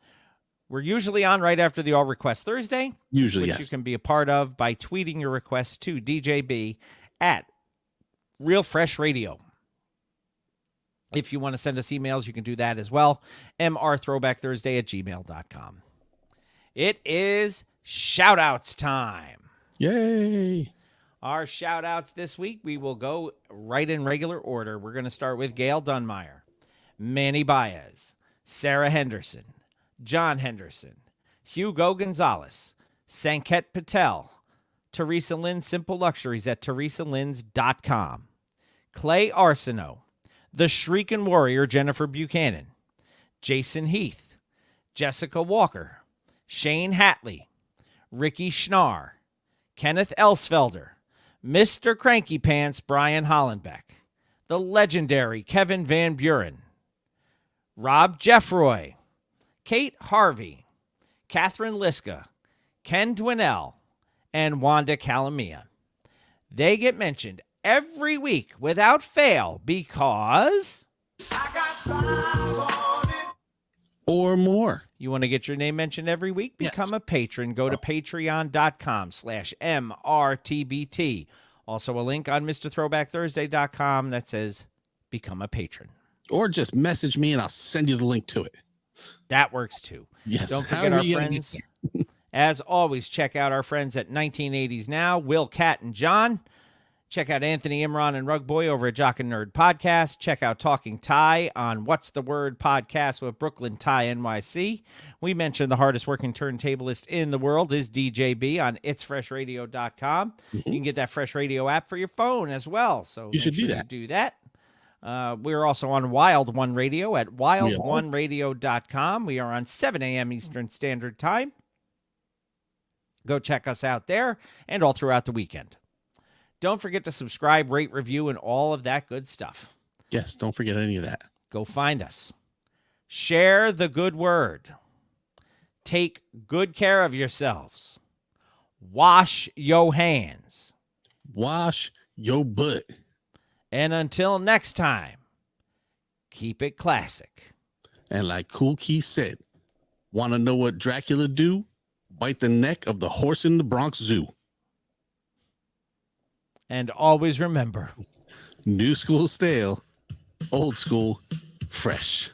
We're usually on right after the All Request Thursday. Usually, which you can be a part of by tweeting your request to DJB at Real Fresh Radio. If you want to send us emails, you can do that as well. mrthrowbackthursday@gmail.com. It is shout-outs time. Yay. Our shout-outs this week, we will go right in regular order. We're going to start with Gail Dunmeyer, Manny Baez, Sarah Henderson, John Henderson, Hugo Gonzalez, Sanket Patel, Teresa Lynn, Simple Luxuries at teresalins.com, Clay Arsenault, the Shrieking Warrior, Jennifer Buchanan, Jason Heath, Jessica Walker, Shane Hatley, Ricky Schnarr, Kenneth Elsfelder, Mr. Cranky Pants, Brian Hollenbeck, the legendary Kevin Van Buren, Rob Jeffroy, Kate Harvey, Catherine Liska, Ken Dwinell, and Wanda Calamia. They get mentioned every week without fail because... or more. You want to get your name mentioned every week? Become a patron. Go to patreon.com/MRTBT. Also a link on MrThrowbackThursday.com that says become a patron. Or just message me and I'll send you the link to it. That works too. Yes. Don't forget our friends. As always, check out our friends at 1980s Now, Will, Cat, and John. Check out Anthony Imran and Rug Boy over at Jock and Nerd Podcast. Check out Talking Thai on What's the Word Podcast with Brooklyn Thai NYC. We mentioned the hardest working turntablist in the world is DJB on itsfreshradio.com. You can get that Fresh Radio app for your phone as well. So you should do that. Do that. We're also on Wild One Radio at wildoneradio.com. We are on 7 a.m. Eastern Standard Time. Go check us out there and all throughout the weekend. Don't forget to subscribe, rate, review, and all of that good stuff. Yes, don't forget any of that. Go find us. Share the good word. Take good care of yourselves. Wash your hands. Wash your butt. And until next time, keep it classic. And like Kool Keith said, want to know what Dracula do? Bite the neck of the horse in the Bronx Zoo. And always remember, new school stale, old school fresh.